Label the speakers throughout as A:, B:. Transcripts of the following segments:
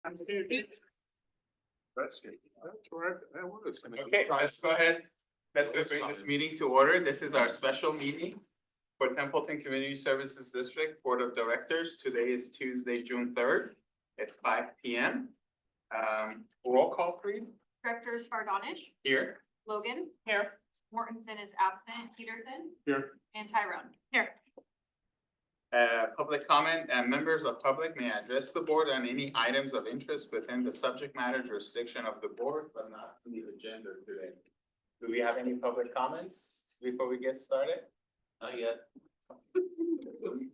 A: That's right, that was.
B: Okay, let's go ahead. Let's go bring this meeting to order. This is our special meeting for Templeton Community Services District Board of Directors. Today is Tuesday, June 3rd. It's 5 p.m. Roll call, please.
C: Directors Fardonish,
B: Here.
C: Logan. Here. Mortensen is absent, Peterson.
A: Here.
C: And Tyrone. Here.
B: Public comment and members of public may address the board on any items of interest within the subject matter jurisdiction of the board, but not the agenda today. Do we have any public comments before we get started?
D: Not yet.
C: Maybe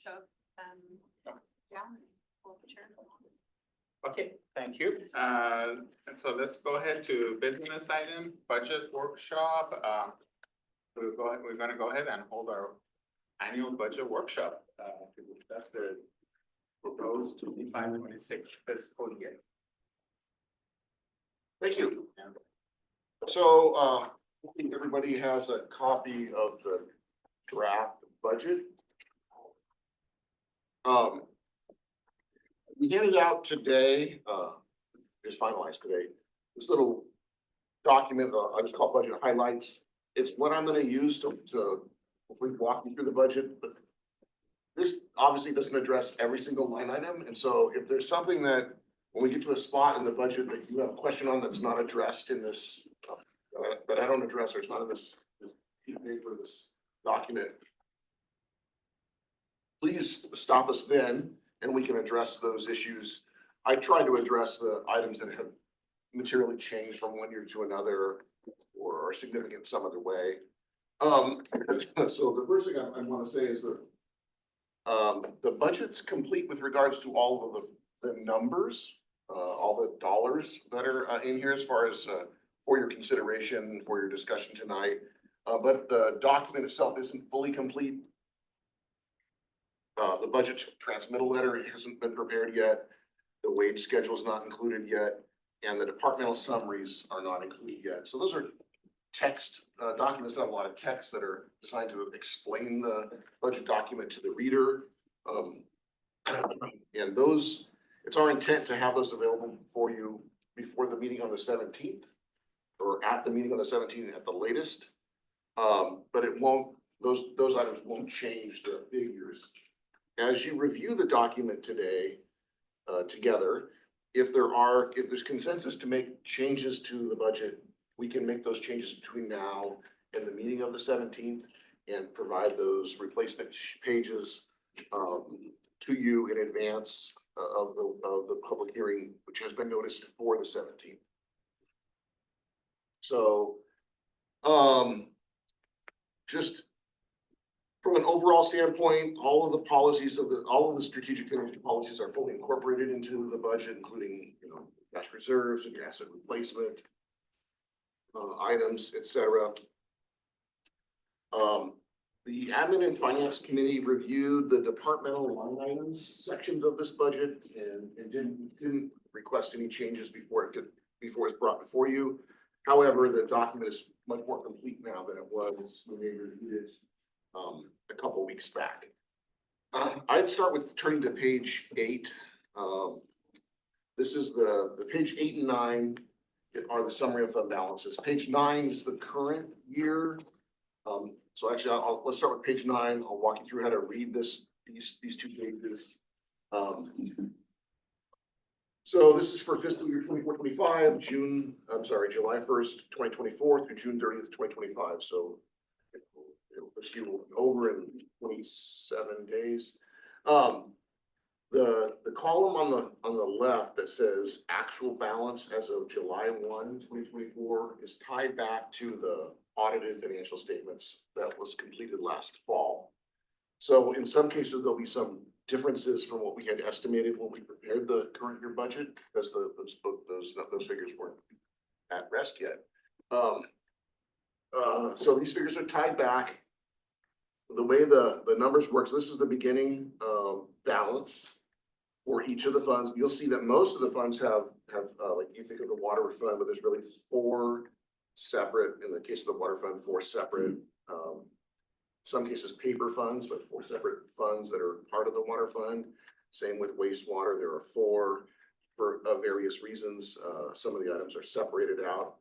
C: shove them down. Pull the chair.
B: Okay, thank you. And so let's go ahead to business item, budget workshop. We're gonna go ahead and hold our annual budget workshop to discuss the proposed 25-26 fiscal year.
E: Thank you. So, I think everybody has a copy of the draft budget. We handed out today, just finalized today, this little document, I just call budget highlights. It's what I'm gonna use to hopefully walk you through the budget, but this obviously doesn't address every single line item, and so if there's something that when we get to a spot in the budget that you have a question on that's not addressed in this, that I don't address, or it's not in this piece of paper, this document, please stop us then, and we can address those issues. I try to address the items that have materially changed from one year to another or are significant some other way. So the first thing I want to say is that the budget's complete with regards to all of the numbers, all the dollars that are in here as far as for your consideration, for your discussion tonight. But the document itself isn't fully complete. The budget transmittal letter hasn't been prepared yet. The wage schedule is not included yet, and the departmental summaries are not included yet. So those are text documents that have a lot of text that are designed to explain the budget document to the reader. And those, it's our intent to have those available for you before the meeting on the 17th, or at the meeting on the 17th at the latest. But it won't, those items won't change the figures. As you review the document today, together, if there's consensus to make changes to the budget, we can make those changes between now and the meeting of the 17th and provide those replacement pages to you in advance of the public hearing, which has been noticed for the 17th. So, just from an overall standpoint, all of the policies all of the strategic financial policies are fully incorporated into the budget, including, cash reserves and asset replacement items, etc. The Admin and Finance Committee reviewed the departmental line items sections of this budget and didn't request any changes before it's brought before you. However, the document is much more complete now than it was when they reviewed it a couple weeks back. I'd start with turning to page 8. This is the page 8 and 9 are the summary of fund balances. Page 9 is the current year. So actually, let's start with page 9. I'll walk you through how to read these two pages. So this is for fiscal year 24-25, July 1st, 2024 through June 30th, 2025. So it'll over in 27 days. The column on the left that says actual balance as of July 1, 2024 is tied back to the audited financial statements that was completed last fall. So in some cases, there'll be some differences from what we had estimated when we prepared the current year budget, because those figures weren't at rest yet. So these figures are tied back. The way the numbers work, so this is the beginning balance for each of the funds. You'll see that most of the funds have like you think of the water fund, but there's really 4 separate, in the case of the water fund, 4 separate some cases paper funds, but 4 separate funds that are part of the water fund. Same with wastewater, there are 4 for various reasons. Some of the items are separated out.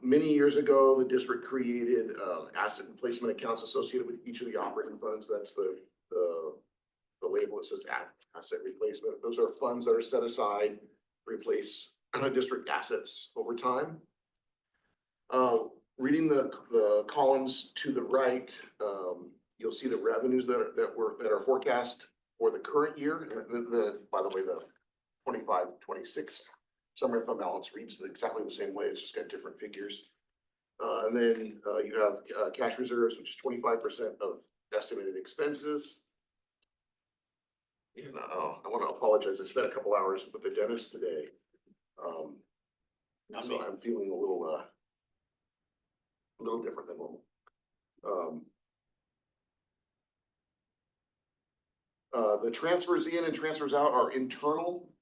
E: Many years ago, the district created asset replacement accounts associated with each of the operating funds. That's the label that says asset replacement. Those are funds that are set aside to replace district assets over time. Reading the columns to the right, you'll see the revenues that are forecast for the current year. By the way, the 25-26 summary fund balance reads exactly the same way. It's just got different figures. And then you have cash reserves, which is 25% of estimated expenses. And I want to apologize. I spent a couple hours with the dentist today. So I'm feeling a little different than normal. The transfers in and transfers out are internal,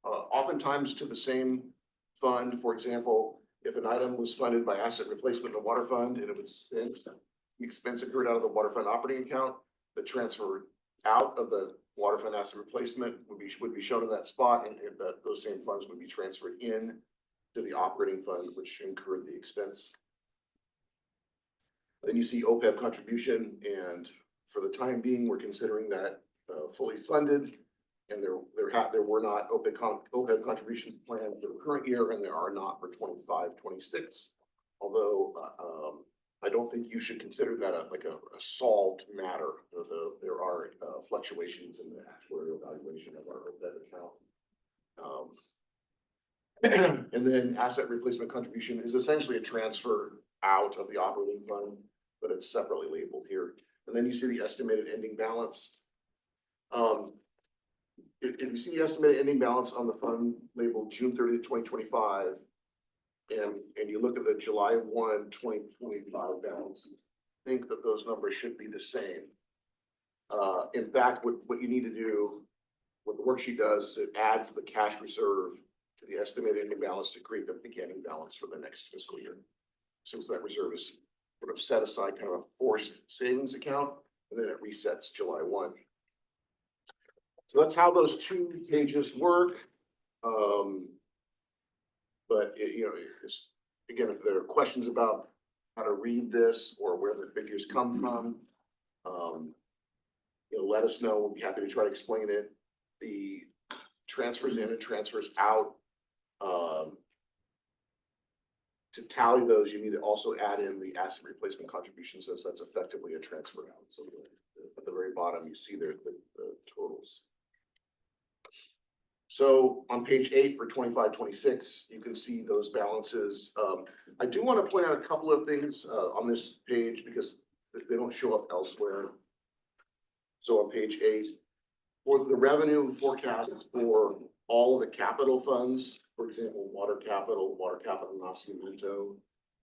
E: oftentimes to the same fund. For example, if an item was funded by asset replacement in the water fund and it was expense occurred out of the water fund operating account, the transfer out of the water fund asset replacement would be shown in that spot, and those same funds would be transferred in to the operating fund, which incurred the expense. Then you see OPEB contribution, and for the time being, we're considering that fully funded. And there were not OPEB contributions planned for the current year, and there are not for 25-26. Although I don't think you should consider that a solved matter. There are fluctuations in the actuarial evaluation of our OPEB account. And then asset replacement contribution is essentially a transfer out of the operating fund, but it's separately labeled here. And then you see the estimated ending balance. If you see the estimated ending balance on the fund labeled June 30th, 2025, and you look at the July 1, 2025 balance, think that those numbers should be the same. In fact, what you need to do, what the worksheet does, it adds the cash reserve to the estimated ending balance to create the beginning balance for the next fiscal year. Since that reserve is sort of set aside, kind of a forced savings account, and then it resets July 1. So that's how those 2 pages work. But again, if there are questions about how to read this or where the figures come from, let us know. We'll be happy to try to explain it. The transfers in and transfers out, to tally those, you need to also add in the asset replacement contributions, since that's effectively a transfer out. So at the very bottom, you see the totals. So on page 8 for 25-26, you can see those balances. I do want to point out a couple of things on this page because they don't show up elsewhere. So on page 8, for the revenue forecast for all of the capital funds, for example, water capital nacimiento,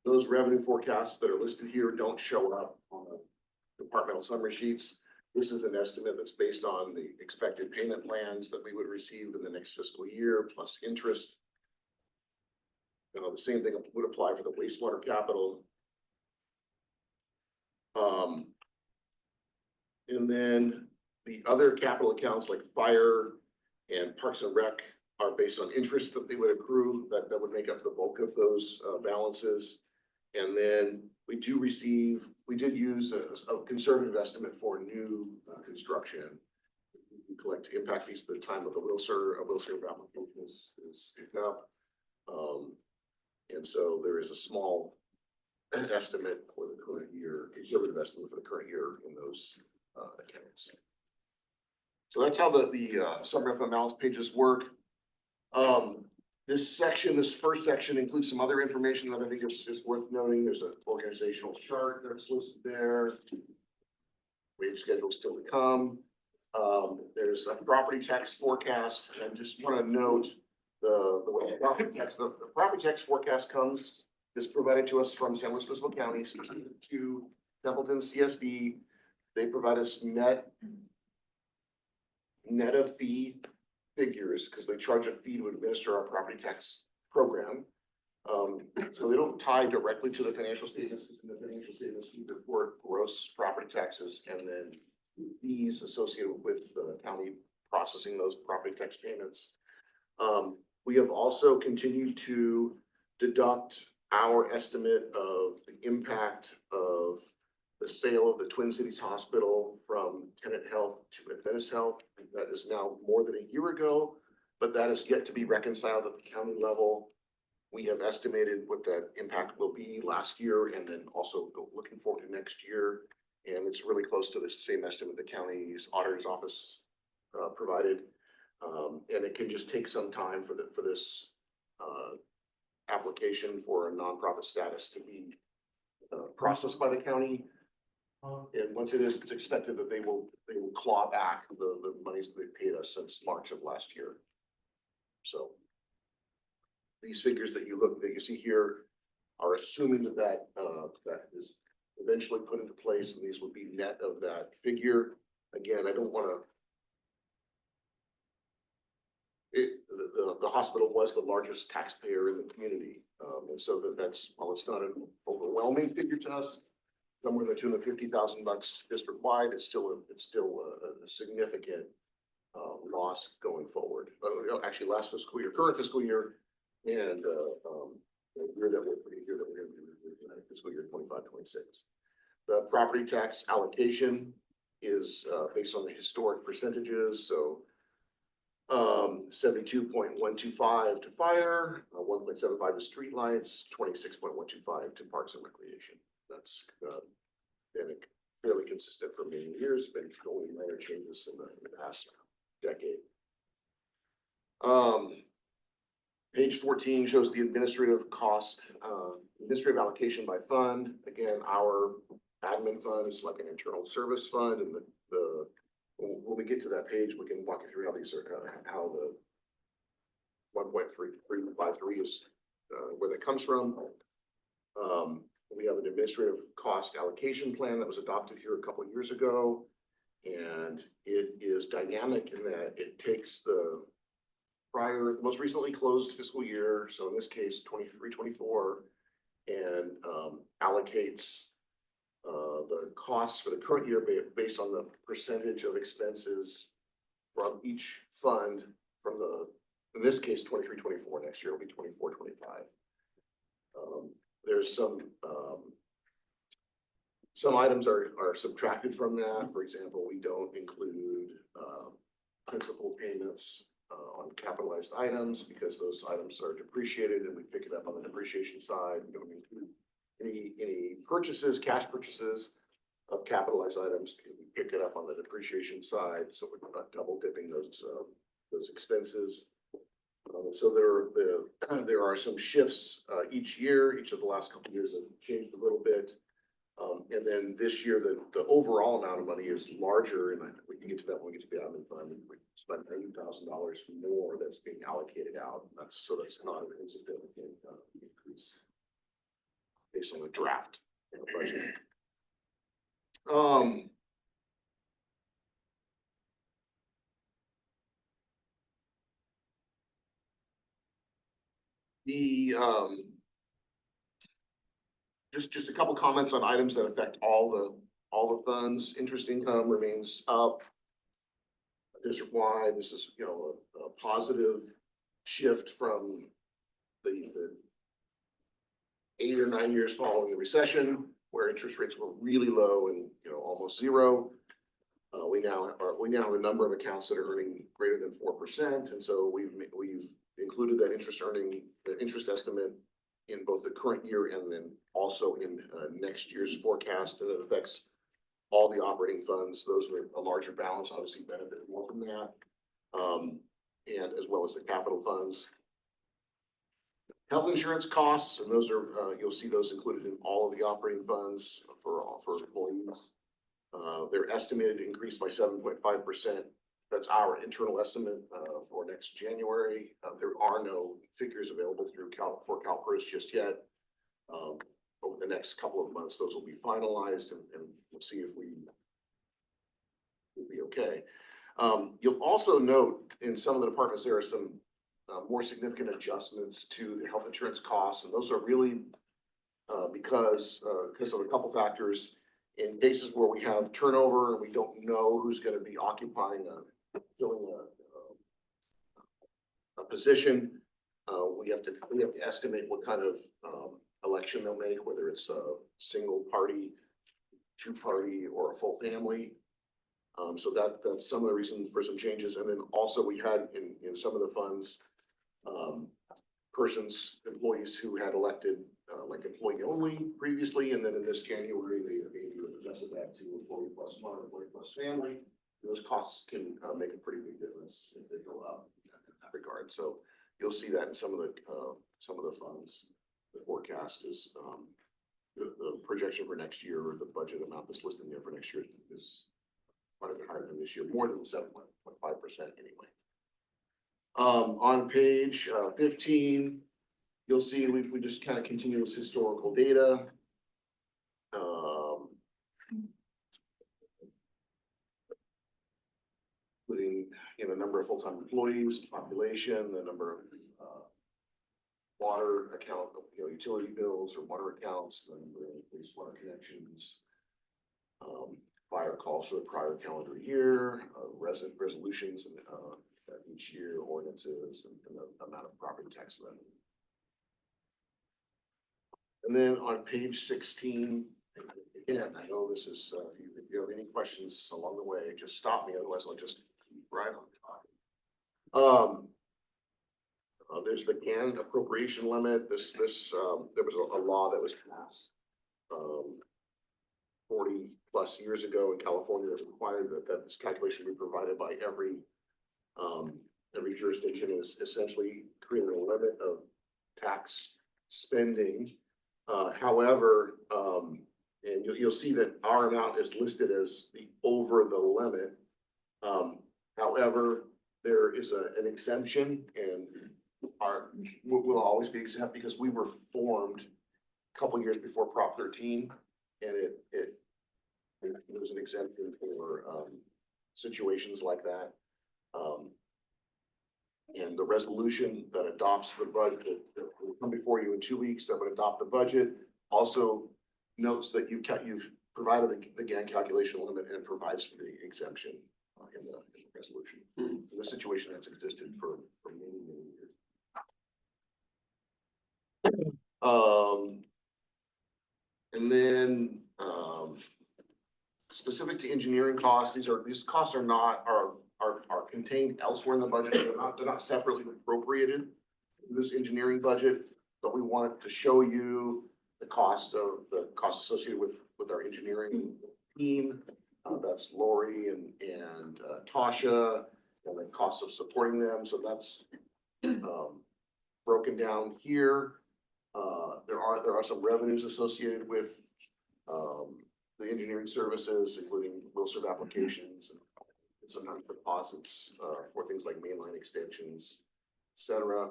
E: those revenue forecasts that are listed here don't show up on the departmental summary sheets. This is an estimate that's based on the expected payment plans that we would receive in the next fiscal year, plus interest. The same thing would apply for the wastewater capital. And then the other capital accounts like fire and Parks and Rec are based on interest that they would accrue, that would make up the bulk of those balances. And then we did use a conservative estimate for new construction. We collect impact fees at the time of the WILSR. A WILSR application is picked up. And so there is a small estimate for the current year, conservative estimate for the current year in those accounts. So that's how the summary fund balance pages work. This first section includes some other information that I think is worth noting. There's an organizational chart that's listed there. Wage schedule still to come. There's a property tax forecast, and I just want to note the way the property tax forecast is provided to us from San Luis Obispo County, specific to Templeton CSD. They provide us net of fee figures because they charge a fee to administer our property tax program. So they don't tie directly to the financial statements, because in the financial statements, we report gross property taxes and then fees associated with the county processing those property tax payments. We have also continued to deduct our estimate of the impact of the sale of the Twin Cities Hospital from Tenet Health to Adventist Health. That is now more than a year ago, but that is yet to be reconciled at the county level. We have estimated what that impact will be last year and then also looking forward to next year. And it's really close to the same estimate the county's auditor's office provided. And it can just take some time for this application for a nonprofit status to be processed by the county. And once it is, it's expected that they will claw back the monies that they paid us since March of last year. So these figures that you see here are assuming that is eventually put into place, and these would be net of that figure. Again, I don't wanna. The hospital was the largest taxpayer in the community. And so that's, while it's not an overwhelming figure to us, somewhere in the tune of $50,000 district-wide, it's still a significant loss going forward. Actually, last fiscal year, current fiscal year, and the year that we're gonna be fiscal year 25-26. The property tax allocation is based on the historic percentages, so 72.125 to fire, 1.75 to streetlights, 26.125 to parks and recreation. That's been fairly consistent for many years, been only minor changes in the past decade. Page 14 shows the administrative cost, administrative allocation by fund. Again, our admin fund is like an internal service fund, and when we get to that page, we can walk you through how these are, how the 1.3353 is where that comes from. We have an administrative cost allocation plan that was adopted here a couple of years ago, and it is dynamic in that it takes the most recently closed fiscal year, so in this case 23-24, and allocates the costs for the current year based on the percentage of expenses from each fund from in this case 23-24. Next year will be 24-25. There's some items are subtracted from that. For example, we don't include principal payments on capitalized items because those items are depreciated and we pick it up on the depreciation side. We don't include any purchases, cash purchases of capitalized items. We pick it up on the depreciation side, so we're not double dipping those expenses. So there are some shifts each year. Each of the last couple of years have changed a little bit. And then this year, the overall amount of money is larger, and we can get to that when we get to the admin fund. We spent $90,000 more that's being allocated out. That's not an insignificant increase based on the draft budget. Just a couple comments on items that affect all the funds. Interest income remains up district-wide. This is, a positive shift from the 8 or 9 years following the recession, where interest rates were really low and almost zero. We now have a number of accounts that are earning greater than 4%, and so we've included that interest estimate in both the current year and then also in next year's forecast, and it affects all the operating funds. Those with a larger balance obviously benefit more from that, and as well as the capital funds. Health insurance costs, and those are you'll see those included in all of the operating funds for employees. They're estimated to increase by 7.5%. That's our internal estimate for next January. There are no figures available through CalPERS just yet. Over the next couple of months, those will be finalized, and we'll see if we will be okay. You'll also note in some of the departments there are some more significant adjustments to the health insurance costs, and those are really because of a couple factors. In cases where we have turnover and we don't know who's gonna be occupying filling a position, we have to estimate what kind of election they'll make, whether it's a single party, two party, or a full family. So that's some of the reasons for some changes. And then also we had in some of the funds, employees who had elected like employee only previously, and then in this January, they adjusted that to employee plus one, employee plus family. Those costs can make a pretty big difference if they go up in that regard. So you'll see that in some of the funds. The forecast is the projection for next year, or the budget amount that's listed in there for next year is quite a bit higher than this year, more than 7.5% anyway. On page 15, you'll see we just kind of continue with historical data. Including, number of full-time employees, population, the number of water account, utility bills or water accounts, the number of wastewater connections, fire calls for the prior calendar year, resident resolutions each year, ordinances, and the amount of property tax revenue. And then on page 16, again, I know this is, if you have any questions along the way, just stop me, otherwise I'll just keep right on talking. There's the GAN appropriation limit. There was a law that was passed 40 plus years ago in California that required that this calculation be provided by every jurisdiction, is essentially creating a limit of tax spending. However, and you'll see that our amount is listed as the over the limit. However, there is an exemption, and will always be exempt because we were formed a couple years before Prop 13, and it was an exemption for situations like that. And the resolution that adopts the budget that will come before you in 2 weeks that would adopt the budget also notes that you've provided the GAN calculation limit and provides for the exemption in the resolution. The situation has existed for many years. And then specific to engineering costs, these costs are contained elsewhere in the budget. They're not separately appropriated in this engineering budget, but we wanted to show you the costs associated with our engineering team. That's Lori and Tasha, and the cost of supporting them. So that's broken down here. There are some revenues associated with the engineering services, including will serve applications and sometimes deposits for things like mainline extensions, etc.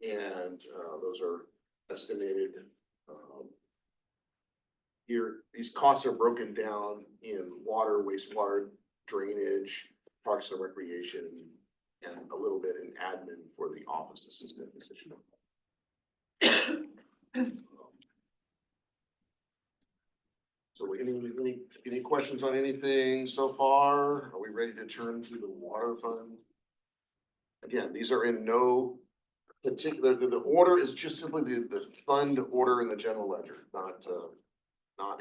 E: And those are estimated here. These costs are broken down in water, wastewater, drainage, parks and recreation, and a little bit in admin for the office assistant position. So any questions on anything so far? Are we ready to turn to the water fund? Again, these are in no particular, the order is just simply the fund order in the general ledger, not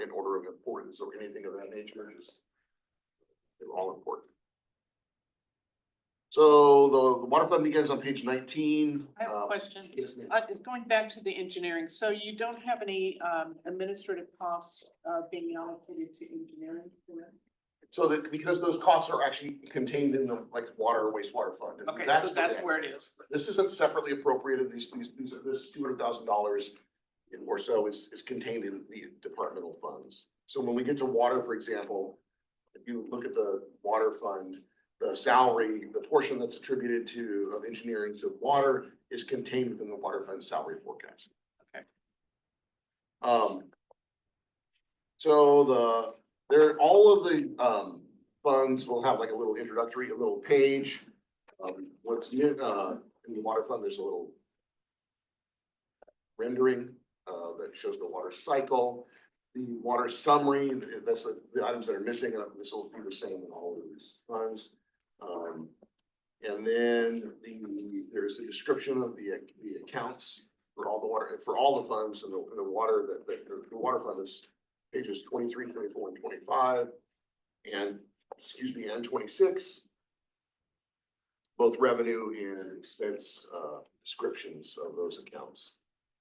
E: in order of importance or anything of that nature. Just they're all important. So the water fund begins on page 19.
D: I have a question.
E: Yes, ma'am.
D: It's going back to the engineering. So you don't have any administrative costs being allocated to engineering?
E: So that because those costs are actually contained in the water or wastewater fund. And
D: Okay, so that's where it is.
E: This isn't separately appropriated. This $200,000 or so is contained in the departmental funds. So when we get to water, for example, if you look at the water fund, the salary, the portion that's attributed of engineering to water is contained within the water fund salary forecast.
D: Okay.
E: So all of the funds will have like a little introductory, a little page. What's new, in the water fund, there's a little rendering, that shows the water cycle. The water summary, that's the items that are missing, and this will be the same in all of these funds. And then there's a description of the accounts for all the water, for all the funds in the water the water fund is pages 23, 24, and 25. And, and 26. Both revenue and expense descriptions of those accounts.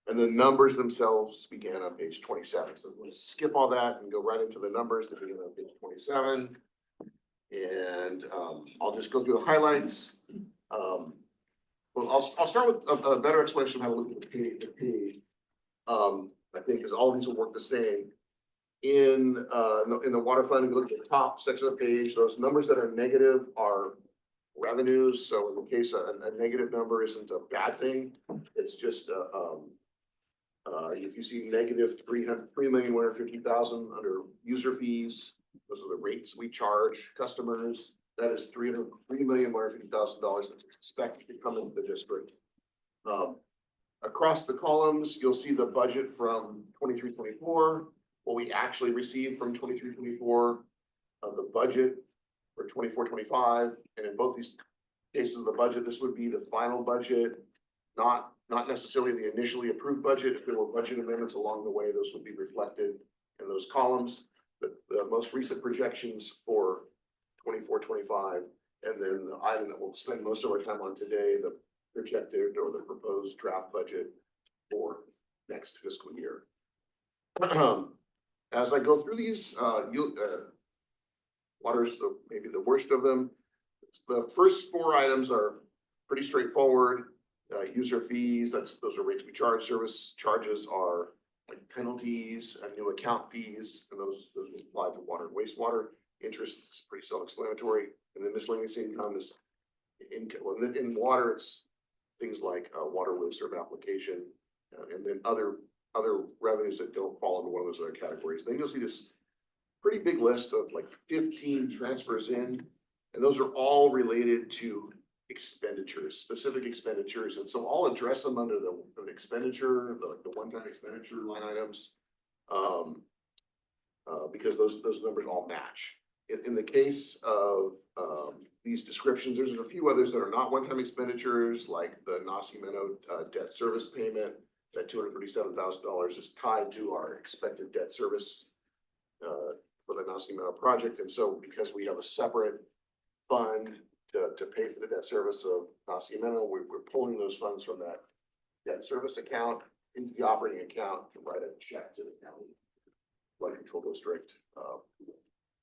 E: And the numbers themselves began on page 27. So we'll skip all that and go right into the numbers that begin on page 27. And I'll just go through the highlights. Well, I'll start with a better explanation of how to look at the P. I think because all these will work the same. In the water fund, if you look at the top section of the page, those numbers that are negative are revenues. So in the case a negative number isn't a bad thing. It's just if you see negative 3,150,000 under user fees, those are the rates we charge customers. That is $3,150,000 that's expected to come into the district. Across the columns, you'll see the budget from 23-24, what we actually received from 23-24, the budget for 24-25, and in both these cases of the budget, this would be the final budget, not necessarily the initially approved budget. If there were budget amendments along the way, those would be reflected in those columns. The most recent projections for 24-25, and then the item that we'll spend most of our time on today, the projected or the proposed draft budget for next fiscal year. As I go through these, water's maybe the worst of them. The first four items are pretty straightforward. User fees, those are rates we charge. Service charges are like penalties and new account fees, and those apply to water and wastewater. Interest is pretty self-explanatory, and then miscellaneous income is in water. It's things like water reserve application, and then other revenues that don't fall into one of those other categories. Then you'll see this pretty big list of like 15 transfers in, and those are all related to expenditures, specific expenditures. And so I'll address them under the expenditure, the one-time expenditure line items, because those numbers all match. In the case of these descriptions, there's a few others that are not one-time expenditures, like the Nacimiento debt service payment. That $237,000 is tied to our expected debt service for the Nacimiento project. And so because we have a separate fund to pay for the debt service of Nacimiento, we're pulling those funds from that debt service account into the operating account to write a check to the county flood control district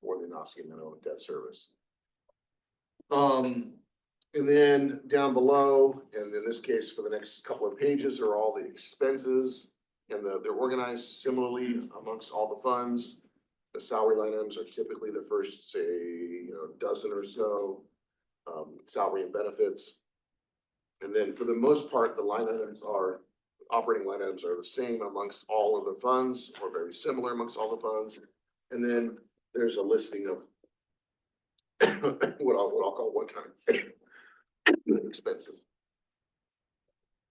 E: for the Nacimiento debt service. And then down below, and in this case for the next couple of pages, are all the expenses, and they're organized similarly amongst all the funds. The salary line items are typically the first, say, dozen or so, salary and benefits. And then for the most part, the line items operating line items are the same amongst all of the funds, or very similar amongst all the funds. And then there's a listing of what I'll call one-time expenses.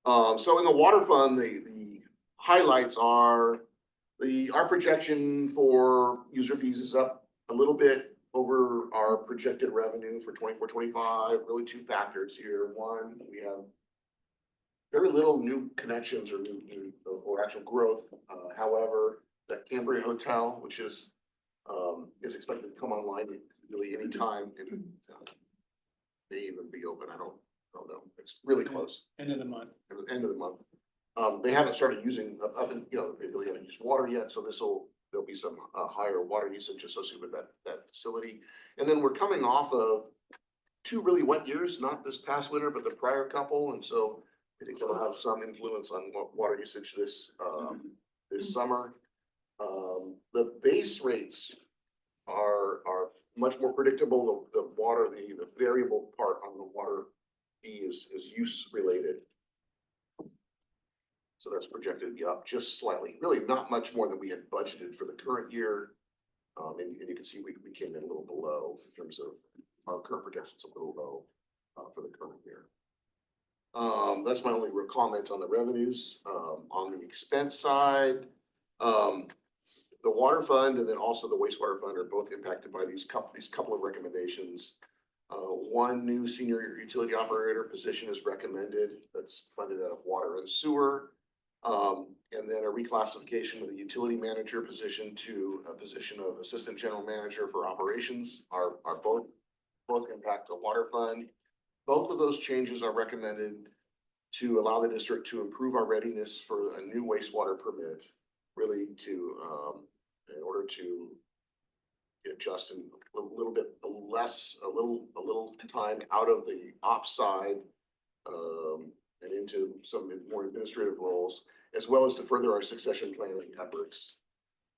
E: So in the water fund, the highlights are our projection for user fees is up a little bit over our projected revenue for 24-25. Really two factors here. One, we have very little new connections or actual growth. However, that Cambria Hotel, which is expected to come online really any time, and may even be open. I don't know. It's really close.
F: End of the month.
E: At the end of the month. They haven't started using they really haven't used water yet, so there'll be some higher water usage associated with that facility. And then we're coming off of 2 really wet years, not this past winter, but the prior couple, and so I think that'll have some influence on water usage this summer. The base rates are much more predictable. The water, the variable part on the water fee is use related. So that's projected to be up just slightly, really not much more than we had budgeted for the current year. And you can see we came in a little below in terms of our current projections, a little low for the current year. That's my only real comment on the revenues. On the expense side, the water fund and then also the wastewater fund are both impacted by these couple of recommendations. One new senior utility operator position is recommended, that's funded out of water and sewer. And then a reclassification of the utility manager position to a position of assistant general manager for operations are both impact the water fund. Both of those changes are recommended to allow the district to improve our readiness for a new wastewater permit, really to, in order to get Justin a little bit less, a little time out of the ops side, and into some more administrative roles, as well as to further our succession planning efforts.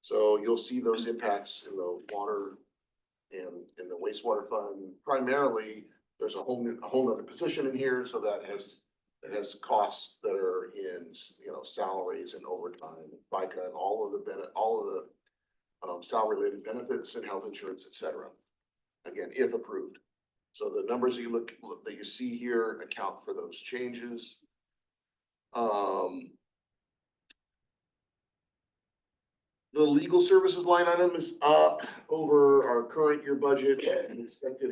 E: So you'll see those impacts in the water and in the wastewater fund. Primarily, there's a whole nother position in here, so that has costs that are in, salaries and overtime, FICA, and all of the salary related benefits and health insurance, et cetera. Again, if approved. So the numbers that you see here account for those changes. The legal services line item is up over our current year budget and expected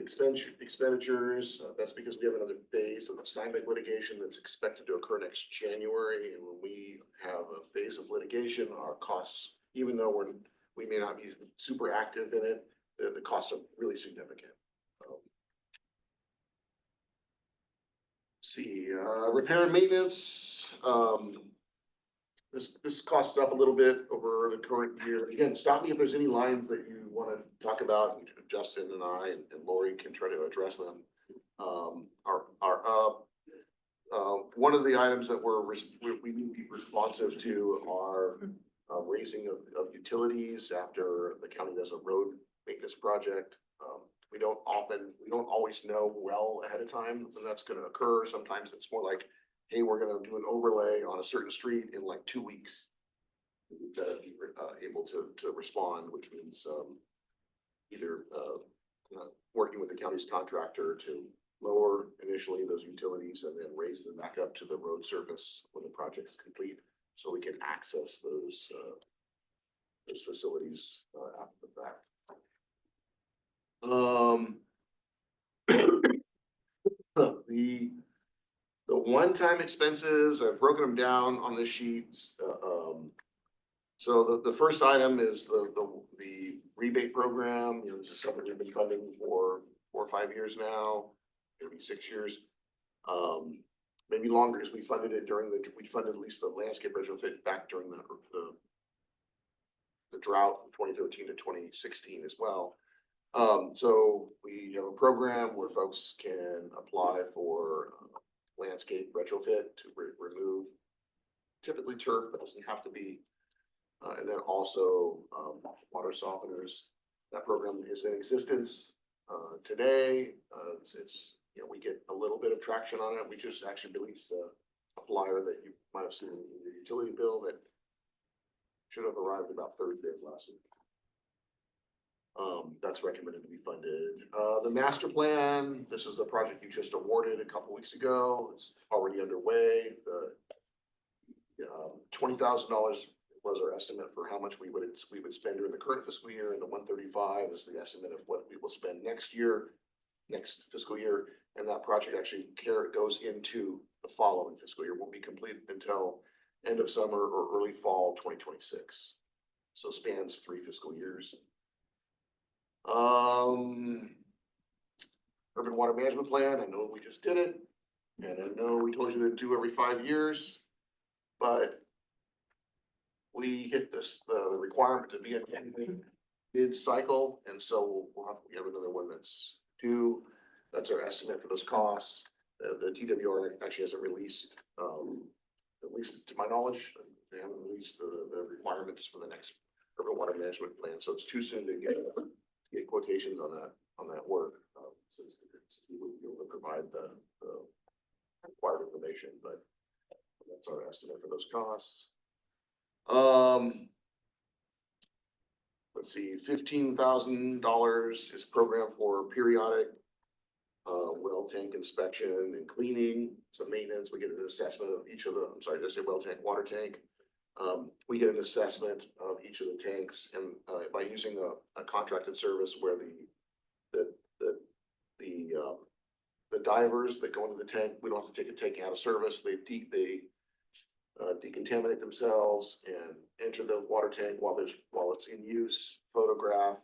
E: expenditures. That's because we have another phase of the Steinbeck litigation that's expected to occur next January. And when we have a phase of litigation, our costs, even though we may not be super active in it, the costs are really significant. Repair and maintenance. This costs up a little bit over the current year. Again, stop me if there's any lines that you want to talk about. Justin and I and Lori can try to address them. Are up. One of the items that we need to be responsive to are raising of utilities after the county does a road maintenance project. We don't always know well ahead of time when that's going to occur. Sometimes it's more like, hey, we're gonna do an overlay on a certain street in like 2 weeks. We've got to be able to respond, which means either working with the county's contractor to lower initially those utilities and then raise them back up to the road surface when the project's complete, so we can access those facilities after the fact. The one-time expenses, I've broken them down on the sheets. So the first item is the rebate program. This is something we've been funding for 4 or 5 years now, maybe 6 years. Maybe longer, because we funded at least the landscape retrofit back during the drought from 2013 to 2016 as well. So we have a program where folks can apply for landscape retrofit to remove typically turf, but doesn't have to be. And then also water softeners. That program is in existence today. We get a little bit of traction on it. We just actually released a flyer that you might have seen in the utility bill that should have arrived about Thursday of last week. That's recommended to be funded. The master plan, this is the project you just awarded a couple weeks ago. It's already underway. The $20,000 was our estimate for how much we would spend during the current fiscal year, and the 135 is the estimate of what we will spend next fiscal year. And that project actually goes into the following fiscal year. Won't be complete until end of summer or early fall 2026. So spans 3 fiscal years. Urban water management plan, I know we just did it, and I know we told you to do every 5 years, but we hit the requirement to be in mid-cycle, and so we have another one that's due. That's our estimate for those costs. The TWR actually hasn't released, at least to my knowledge, they haven't released the requirements for the next urban water management plan, so it's too soon to get quotations on that work, since we wouldn't be able to provide the required information, but that's our estimate for those costs. Let's see, $15,000 is programmed for periodic well tank inspection and cleaning, some maintenance. We get an assessment of each of the, I'm sorry, did I say well tank, water tank? We get an assessment of each of the tanks, and by using a contracted service where the divers that go into the tank, we don't have to take a tank out of service. They decontaminate themselves and enter the water tank while it's in use, photograph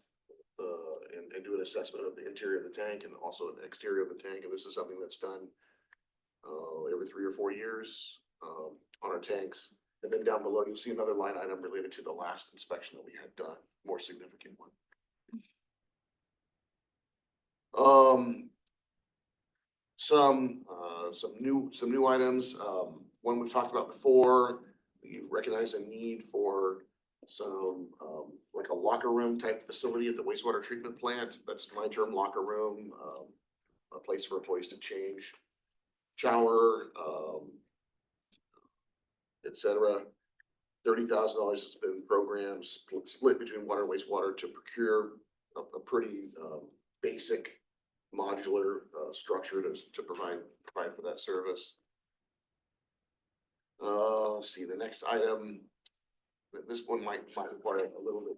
E: and do an assessment of the interior of the tank and also an exterior of the tank. And this is something that's done every 3 or 4 years on our tanks. And then down below, you'll see another line item related to the last inspection that we had done, more significant one. Some new items. One we've talked about before. We recognize a need for some like a locker room type facility at the wastewater treatment plant. That's my term, locker room, a place for employees to change, shower, etc. $30,000 has been programmed, split between water and wastewater to procure a pretty basic modular structure to provide for that service. Let's see, the next item, this one might require a little bit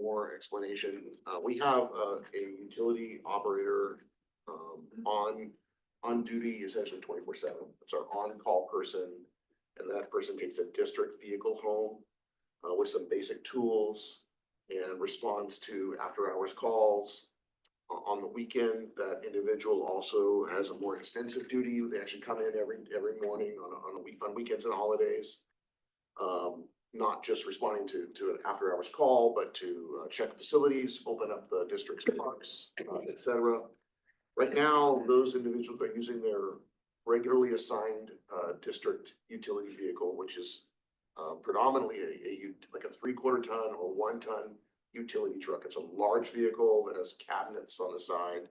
E: more explanation. We have a utility operator on duty essentially 24/7. It's our on-call person, and that person takes a district vehicle home with some basic tools and responds to after-hours calls. On the weekend, that individual also has a more extensive duty. They actually come in every morning on weekends and holidays. Not just responding to an after-hours call, but to check facilities, open up the district's parks, etc. Right now, those individuals are using their regularly assigned district utility vehicle, which is predominantly like a 3/4 ton or 1 ton utility truck. It's a large vehicle that has cabinets on the side.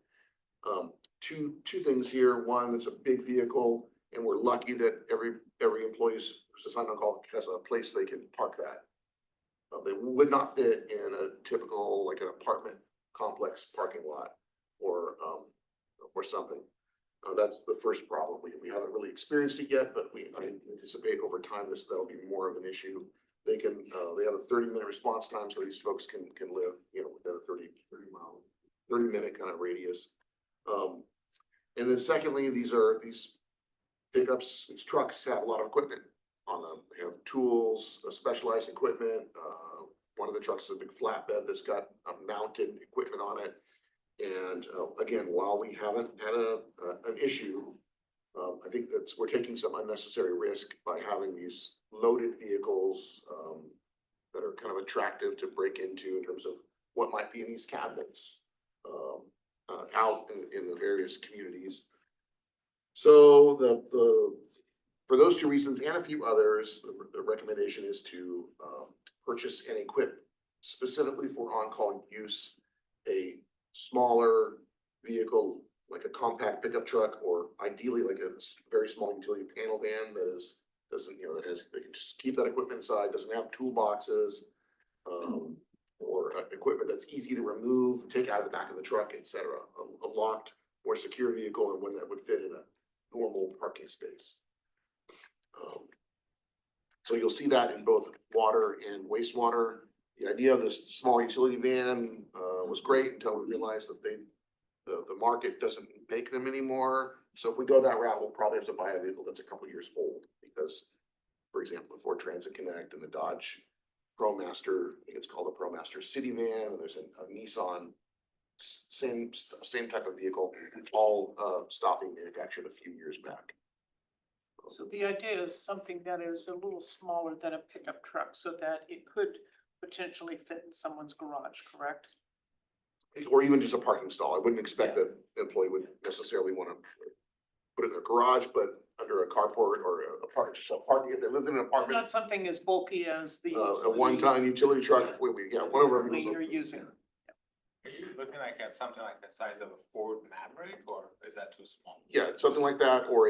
E: Two things here. One, it's a big vehicle, and we're lucky that every employee who's assigned on call has a place they can park that. They would not fit in a typical like an apartment complex parking lot or something. That's the first problem. We haven't really experienced it yet, but I anticipate over time that'll be more of an issue. They have a 30-minute response time, so these folks can live, within a 30-minute kind of radius. And then secondly, these pickups, these trucks have a lot of equipment on them. They have tools, specialized equipment. One of the trucks is a big flatbed that's got mounted equipment on it. And again, while we haven't had an issue, I think we're taking some unnecessary risk by having these loaded vehicles that are kind of attractive to break into in terms of what might be in these cabinets out in the various communities. So for those 2 reasons and a few others, the recommendation is to purchase and equip specifically for on-call use a smaller vehicle, like a compact pickup truck, or ideally like a very small utility panel van that they can just keep that equipment inside, doesn't have toolboxes, or equipment that's easy to remove, take out of the back of the truck, etc. A locked, more secure vehicle, and one that would fit in a normal parking space. So you'll see that in both water and wastewater. The idea of this small utility van was great until we realized that the market doesn't make them anymore. So if we go that route, we'll probably have to buy a vehicle that's a couple years old, because, for example, the Ford Transit Connect and the Dodge ProMaster, I think it's called a ProMaster City Van, and there's a Nissan, same type of vehicle, all stopping manufactured a few years back.
D: So the idea is something that is a little smaller than a pickup truck so that it could potentially fit in someone's garage, correct?
E: Or even just a parking stall. I wouldn't expect that an employee would necessarily want to put it in their garage, but under a carport or just a parking, if they lived in an apartment.
D: Not something as bulky as the.
E: A one-ton utility truck, if one of our.
D: You're using.
B: Are you looking like at something like the size of a Ford Maverick, or is that too small?
E: Yeah, something like that, or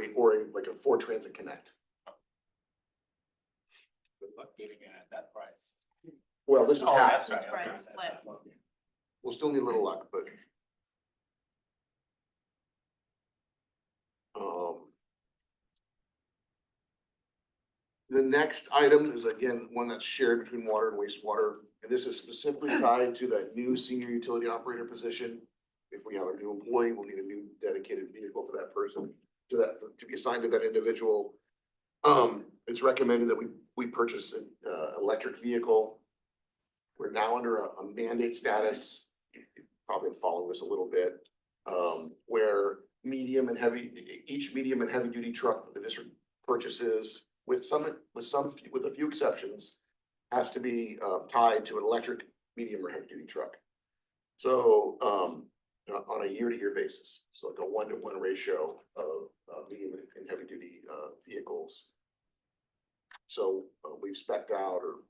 E: like a Ford Transit Connect.
B: Good luck getting it at that price.
E: Well, this is
B: Oh,
E: half.
B: that's right.
C: That's right,
B: okay.
C: split.
E: We'll still need a little luck, but The next item is again, one that's shared between water and wastewater, and this is specifically tied to that new senior utility operator position. If we have a new employee, we'll need a new dedicated vehicle for that person, to be assigned to that individual. It's recommended that we purchase an electric vehicle. We're now under a mandate status, you've probably been following this a little bit, where each medium and heavy duty truck that the district purchases, with a few exceptions, has to be tied to an electric medium or heavy duty truck. So on a year-to-year basis, so like a 1-to-1 ratio of medium and heavy duty vehicles. So we've spec'd out or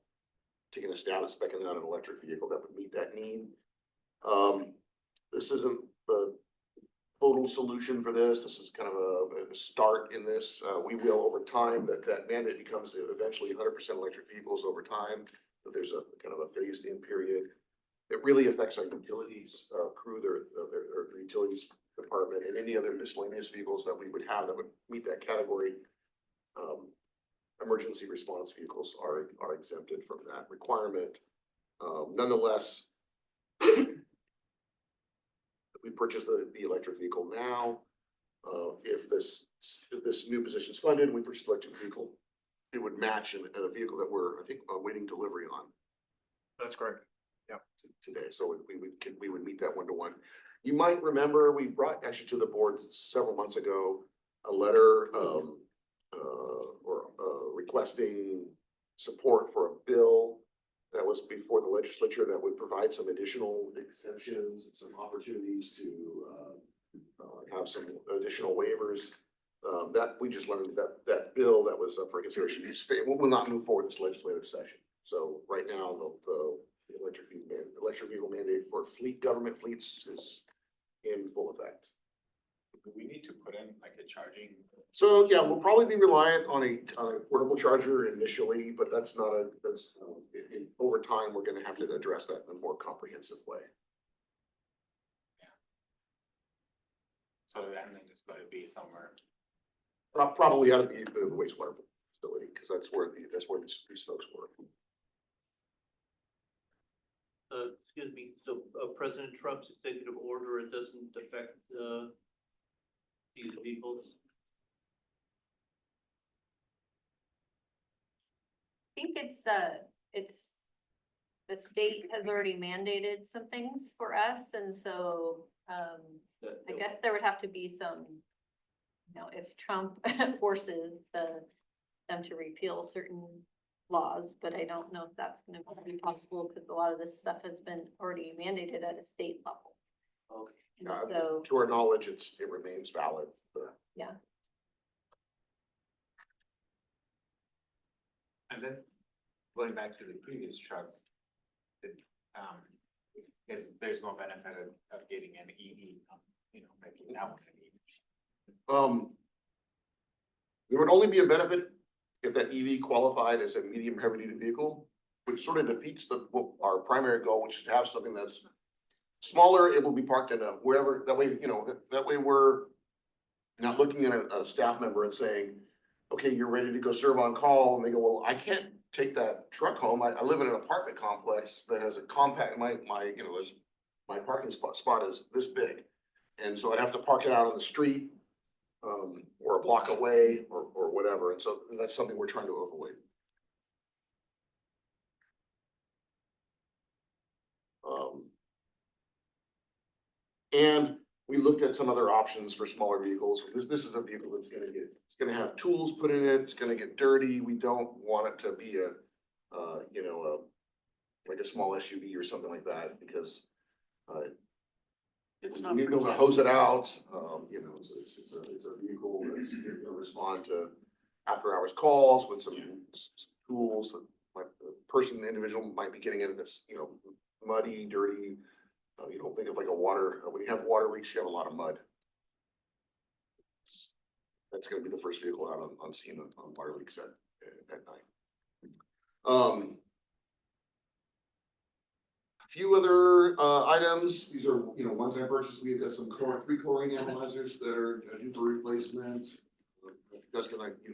E: taken a stab at spec'ing out an electric vehicle that would meet that need. This isn't the total solution for this. This is kind of a start in this. We will over time, that mandate becomes eventually 100% electric vehicles over time. But there's a kind of a phased in period. It really affects our utilities crew, their utilities department, and any other miscellaneous vehicles that we would have that would meet that category. Emergency response vehicles are exempted from that requirement. Nonetheless, if we purchase the electric vehicle now, if this new position is funded, and we purchase the electric vehicle, it would match a vehicle that we're, I think, awaiting delivery on.
A: That's correct.
E: Today, so we would meet that 1-to-1. You might remember, we brought actually to the board several months ago a letter requesting support for a bill that was before the legislature that would provide some additional exemptions and some opportunities to have some additional waivers. That we just learned that bill that was up for consideration will not move forward this legislative session. So right now, the electric vehicle mandate for government fleets is in full effect.
B: Do we need to put in like a charging?
E: So yeah, we'll probably be reliant on a portable charger initially, but over time, we're gonna have to address that in a more comprehensive way.
B: So then it's gonna be somewhere.
E: Probably ought to be the wastewater facility, because that's where these folks work.
F: Excuse me, so President Trump's executive order, it doesn't affect these vehicles?
C: I think it's, the state has already mandated some things for us, and so, I guess there would have to be some, if Trump forces them to repeal certain laws, but I don't know if that's gonna be possible, because a lot of this stuff has been already mandated at a state level.
F: Okay.
C: And so,
E: To our knowledge, it remains valid.
C: yeah,
B: And then going back to the previous truck, there's no benefit of getting an EV, making that one an EV.
E: There would only be a benefit if that EV qualified as a medium heavy duty vehicle, which sort of defeats our primary goal, which is to have something that's smaller, it will be parked in wherever, that way, that way we're not looking at a staff member and saying, okay, you're ready to go serve on call, and they go, well, I can't take that truck home. I live in an apartment complex that has a compact, my parking spot is this big. And so I'd have to park it out on the street, or a block away or whatever. And so that's something we're trying to avoid. And we looked at some other options for smaller vehicles. This is a vehicle that's it's gonna have tools put in it. It's gonna get dirty. We don't want it to be like a small SUV or something like that, because
D: It's not
E: we
D: for
E: need to
D: kids.
E: hose it out. It's a vehicle that's gonna respond to after hours calls with some tools that the individual might be getting in that's, muddy, dirty. You don't think of like when you have water leaks, you have a lot of mud. That's gonna be the first vehicle out on scene on water leaks at night. Few other items, these are, you know, ones I purchased, we've got some three chlorine analyzers that are due for replacement. Justin, I like to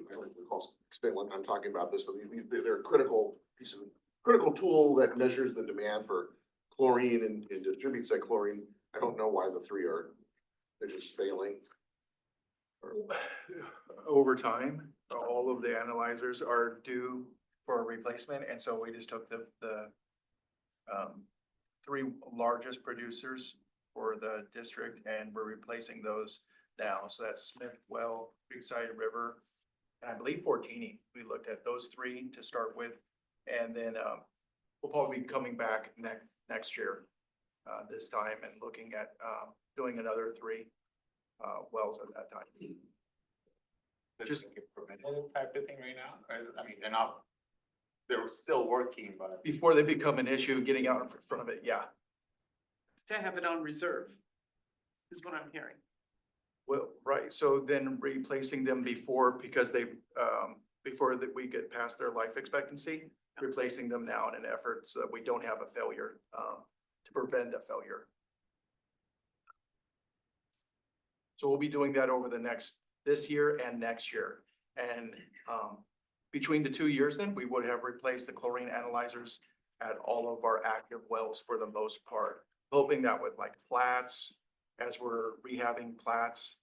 E: spend one time talking about this, but they're a critical piece of, critical tool that measures the demand for chlorine and distributes that chlorine. I don't know why the three are, they're just failing.
G: Over time, all of the analyzers are due for a replacement, and so we just took the three largest producers for the district, and we're replacing those now. So that's Smithwell, Creekside River, and I believe Fortini. We looked at those three to start with, and then we'll probably be coming back next year, this time, and looking at doing another three wells at that time.
B: Just preventative type of thing right now? I mean, they're still working, but.
G: Before they become an issue, getting out in front of it, yeah.
D: To have it on reserve is what I'm hearing.
G: Well, right, so then replacing them before, because they've, before that we get past their life expectancy, replacing them now in an effort so that we don't have a failure, to prevent a failure. So we'll be doing that over this year and next year. And, between the 2 years then, we would have replaced the chlorine analyzers at all of our active wells for the most part, hoping that with like Platts, as we're rehabbing Platts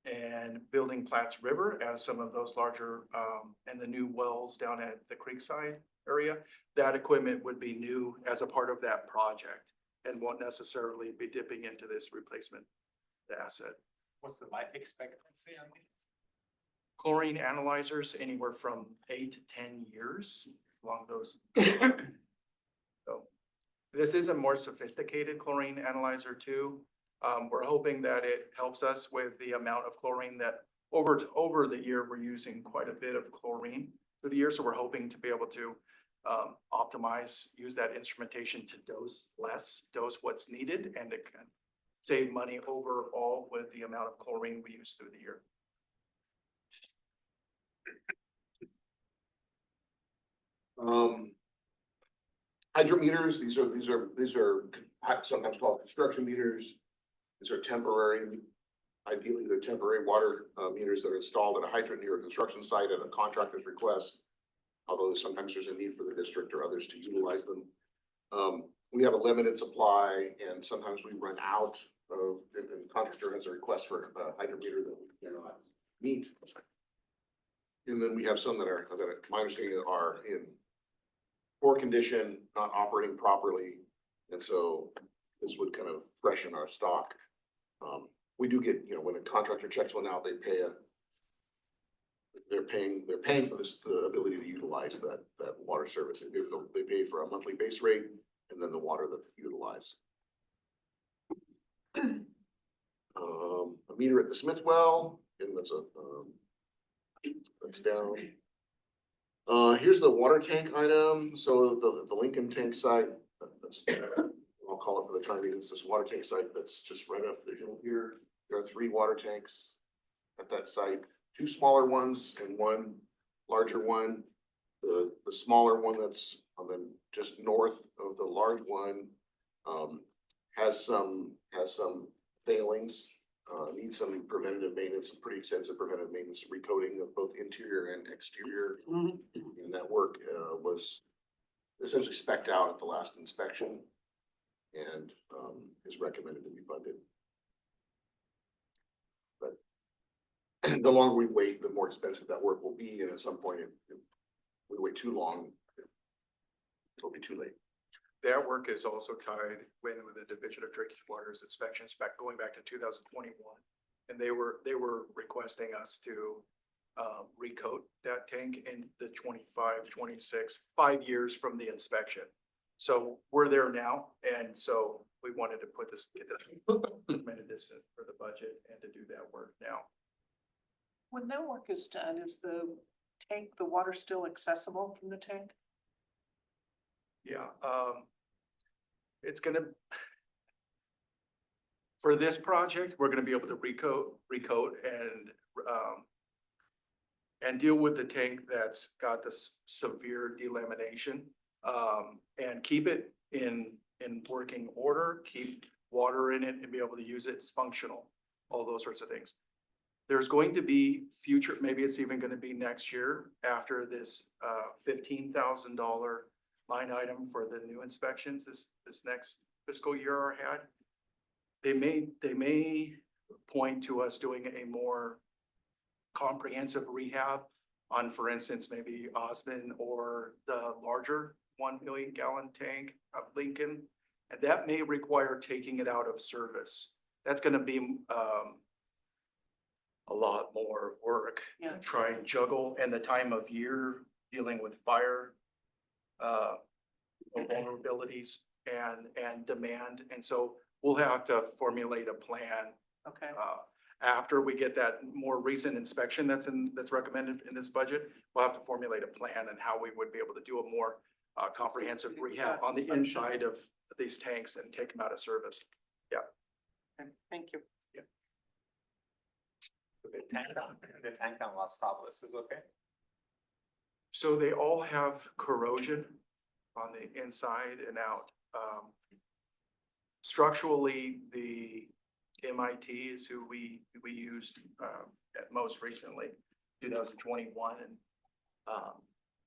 G: and building Platts River as some of those larger, and the new wells down at the Creekside area, that equipment would be new as a part of that project and won't necessarily be dipping into this replacement asset.
B: What's the life expectancy on these?
G: Chlorine analyzers, anywhere from 8 to 10 years along those. So this is a more sophisticated chlorine analyzer too. We're hoping that it helps us with the amount of chlorine that over the year, we're using quite a bit of chlorine through the year. So we're hoping to be able to optimize, use that instrumentation to dose what's needed, and it can save money overall with the amount of chlorine we use through the year.
E: Hydrometers, these are sometimes called construction meters. These are temporary, ideally they're temporary water meters that are installed at a hydrant near a construction site at a contractor's request. Although sometimes there's a need for the district or others to utilize them. We have a limited supply, and sometimes we run out of, and the contractor has a request for a hydrometer that we cannot meet. And then we have some that my understanding are in poor condition, not operating properly. And so this would kind of freshen our stock. We do get, you know, when a contractor checks one out, they're paying for this, the ability to utilize that water service. They pay for a monthly base rate and then the water that they utilize. A meter at the Smithwell, and that's down. Here's the water tank item. So the Lincoln tank site, I'll call it for the time being, it's this water tank site that's just right up the hill here. There are 3 water tanks at that site, 2 smaller ones and 1 larger one. The smaller one that's on the just north of the large one has some failings. Needs some preventative maintenance, some pretty extensive preventative maintenance, recoating of both interior and exterior. And that work was essentially spec'd out at the last inspection and is recommended to be funded. But the longer we wait, the more expensive that work will be, and at some point, if we wait too long, it'll be too late.
G: That work is also tied with the Division of Drinking Water's inspections going back to 2021. And they were requesting us to recoat that tank in the 25, 26, 5 years from the inspection. So we're there now. And so we wanted to get this for the budget and to do that work now.
D: When that work is done, is the water still accessible from the tank?
G: Yeah, it's for this project, we're gonna be able to recoat and deal with the tank that's got this severe delamination, and keep it in in working order, keep water in it and be able to use it. It's functional, all those sorts of things. There's going to be future, maybe it's even gonna be next year after this $15,000 line item for the new inspections this next fiscal year ahead. They may point to us doing a more comprehensive rehab on, for instance, maybe Osmond or the larger 1 million gallon tank of Lincoln. And that may require taking it out of service. That's gonna be a lot more work
D: Yeah.
G: to try and juggle, and the time of year dealing with fire vulnerabilities and demand. And so we'll have to formulate a plan
D: Okay,
G: after we get that more recent inspection that's recommended in this budget. We'll have to formulate a plan and how we would be able to do a more comprehensive rehab on the inside of these tanks and take them out of service.
D: okay, thank you.
B: The tank on Las Tablas is okay?
G: So they all have corrosion on the inside and out. Structurally, the MIT is who we used at most recently, 2021, and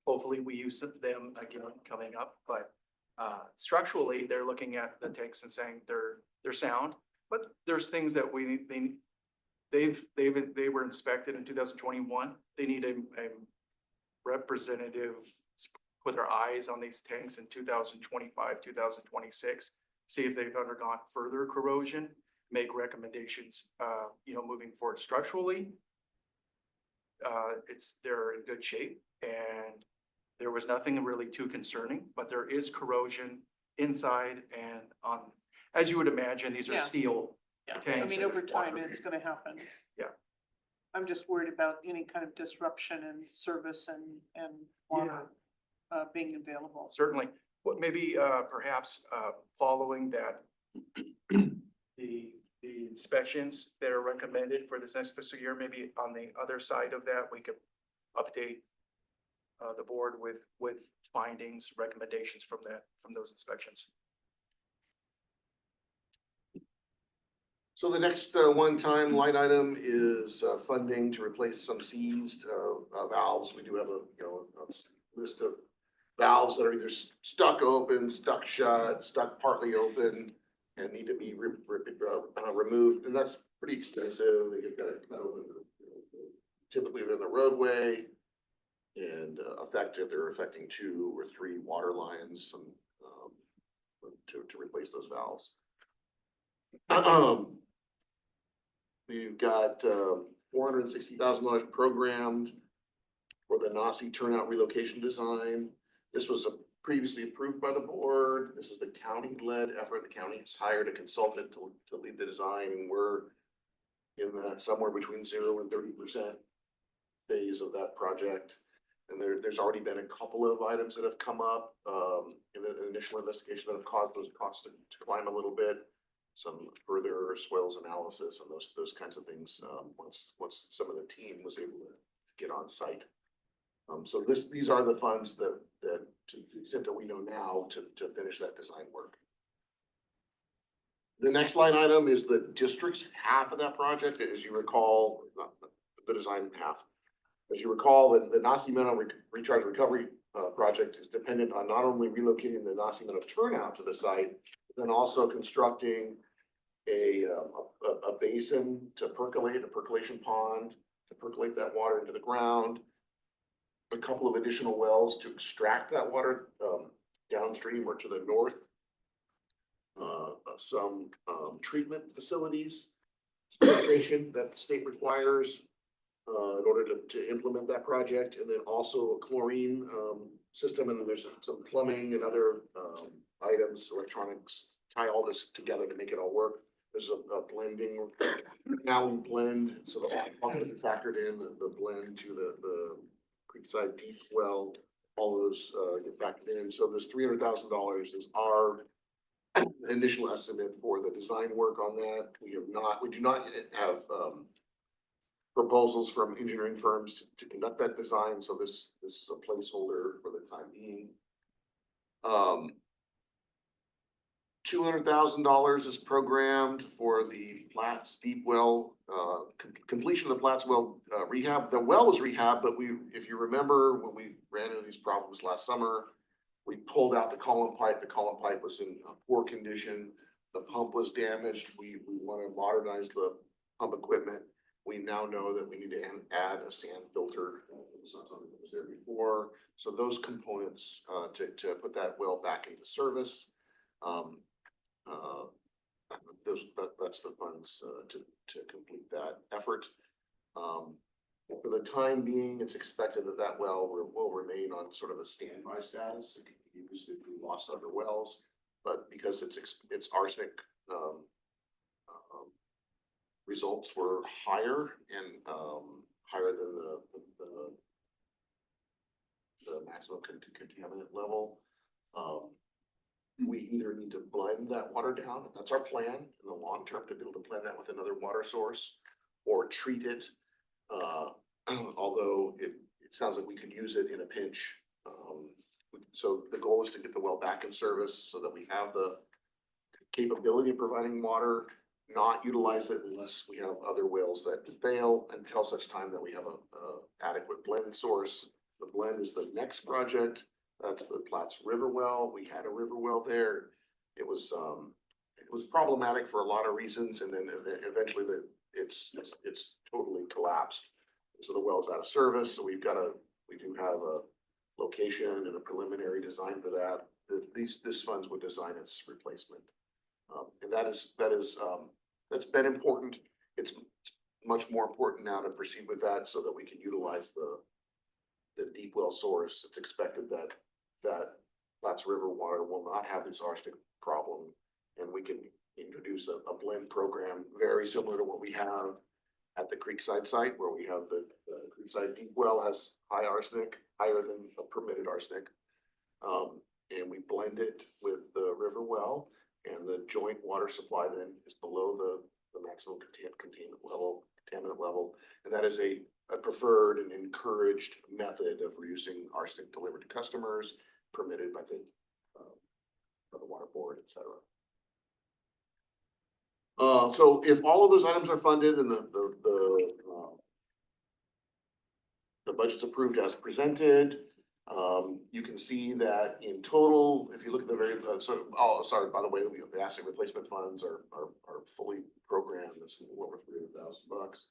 G: hopefully we use them again coming up. But structurally, they're looking at the tanks and saying they're sound, but there's things that they were inspected in 2021. They need a representative put their eyes on these tanks in 2025, 2026, see if they've undergone further corrosion, make recommendations, moving forward structurally. They're in good shape, and there was nothing really too concerning, but there is corrosion inside and on, as you would imagine, these are
D: Yeah.
G: steel.
D: Yeah, I
G: tanks
D: mean,
G: and
D: over
G: there's
D: time,
G: water.
D: it's gonna happen.
G: Yeah.
D: I'm just worried about any kind of disruption in service and water being available.
G: Certainly, what maybe perhaps following that, the inspections that are recommended for this next fiscal year, maybe on the other side of that, we could update the board with findings, recommendations from those inspections.
E: So the next one-time line item is funding to replace some seized valves. We do have a list of valves that are either stuck open, stuck shut, stuck partly open, and need to be removed. And that's pretty extensive. They get that kind of typically they're in the roadway and they're affecting 2 or 3 water lines to replace those valves. We've got $460,000 programmed for the Nasi turnout relocation design. This was previously approved by the board. This is the county-led effort. The county has hired a consultant to lead the design, and we're in that somewhere between 0 and 30% phase of that project. And there's already been a couple of items that have come up in the initial investigation that have caused those costs to climb a little bit. Some further soils analysis and those kinds of things once some of the team was able to get on site. So these are the funds that to the extent that we know now to finish that design work. The next line item is the district's half of that project. As you recall, not the design half. As you recall, the Nasi Meadow Recharge Recovery project is dependent on not only relocating the Nasi Meadow turnout to the site, but then also constructing a basin to percolate, a percolation pond to percolate that water into the ground. A couple of additional wells to extract that water downstream or to the north. Some treatment facilities, filtration that the state requires in order to implement that project, and then also a chlorine system, and then there's some plumbing and other items, electronics, tie all this together to make it all work. There's a blending, now we blend, so all gonna be factored in, the blend to the Creekside Deep well, all those get factored in. So this $300,000 is our initial estimate for the design work on that. We do not yet have proposals from engineering firms to conduct that design, so this is a placeholder for the time being. $200,000 is programmed for the Platts deep well, completion of the Platts well, rehab. The well was rehab, but if you remember, when we ran into these problems last summer, we pulled out the column pipe. The column pipe was in poor condition. The pump was damaged. We want to modernize the pump equipment. We now know that we need to add a sand filter. It was not something that was there before. So those components, to put that well back into service. That's the funds, to complete that effort. For the time being, it's expected that that well will remain on sort of a standby status. It can be used if we lost other wells, but because it's arsenic, results were higher and, higher than the maximum contaminant level. We either need to blend that water down, that's our plan in the long term, to be able to blend that with another water source, or treat it. Although it sounds like we could use it in a pinch. So the goal is to get the well back in service so that we have the capability of providing water, not utilize it unless we have other wells that fail, until such time that we have a adequate blend source. The blend is the next project. That's the Platts River well. We had a river well there. It was problematic for a lot of reasons, and then eventually it's totally collapsed. So the well's out of service. So we do have a location and a preliminary design for that. This funds would design its replacement, and that's been important. It's much more important now to proceed with that so that we can utilize the deep well source. It's expected that Platts River water will not have this arsenic problem, and we can introduce a blend program very similar to what we have at the Creekside site, where we have the Creekside deep well has high arsenic, higher than a permitted arsenic. And we blend it with the river well, and the joint water supply then is below the maximum contaminant level. And that is a preferred and encouraged method of reducing arsenic delivered to customers, permitted by the water board, et cetera. So if all of those items are funded and the budget's approved as presented, you can see that in total, if you look at the sorry, by the way, the asset replacement funds are fully programmed. This is over $300,000.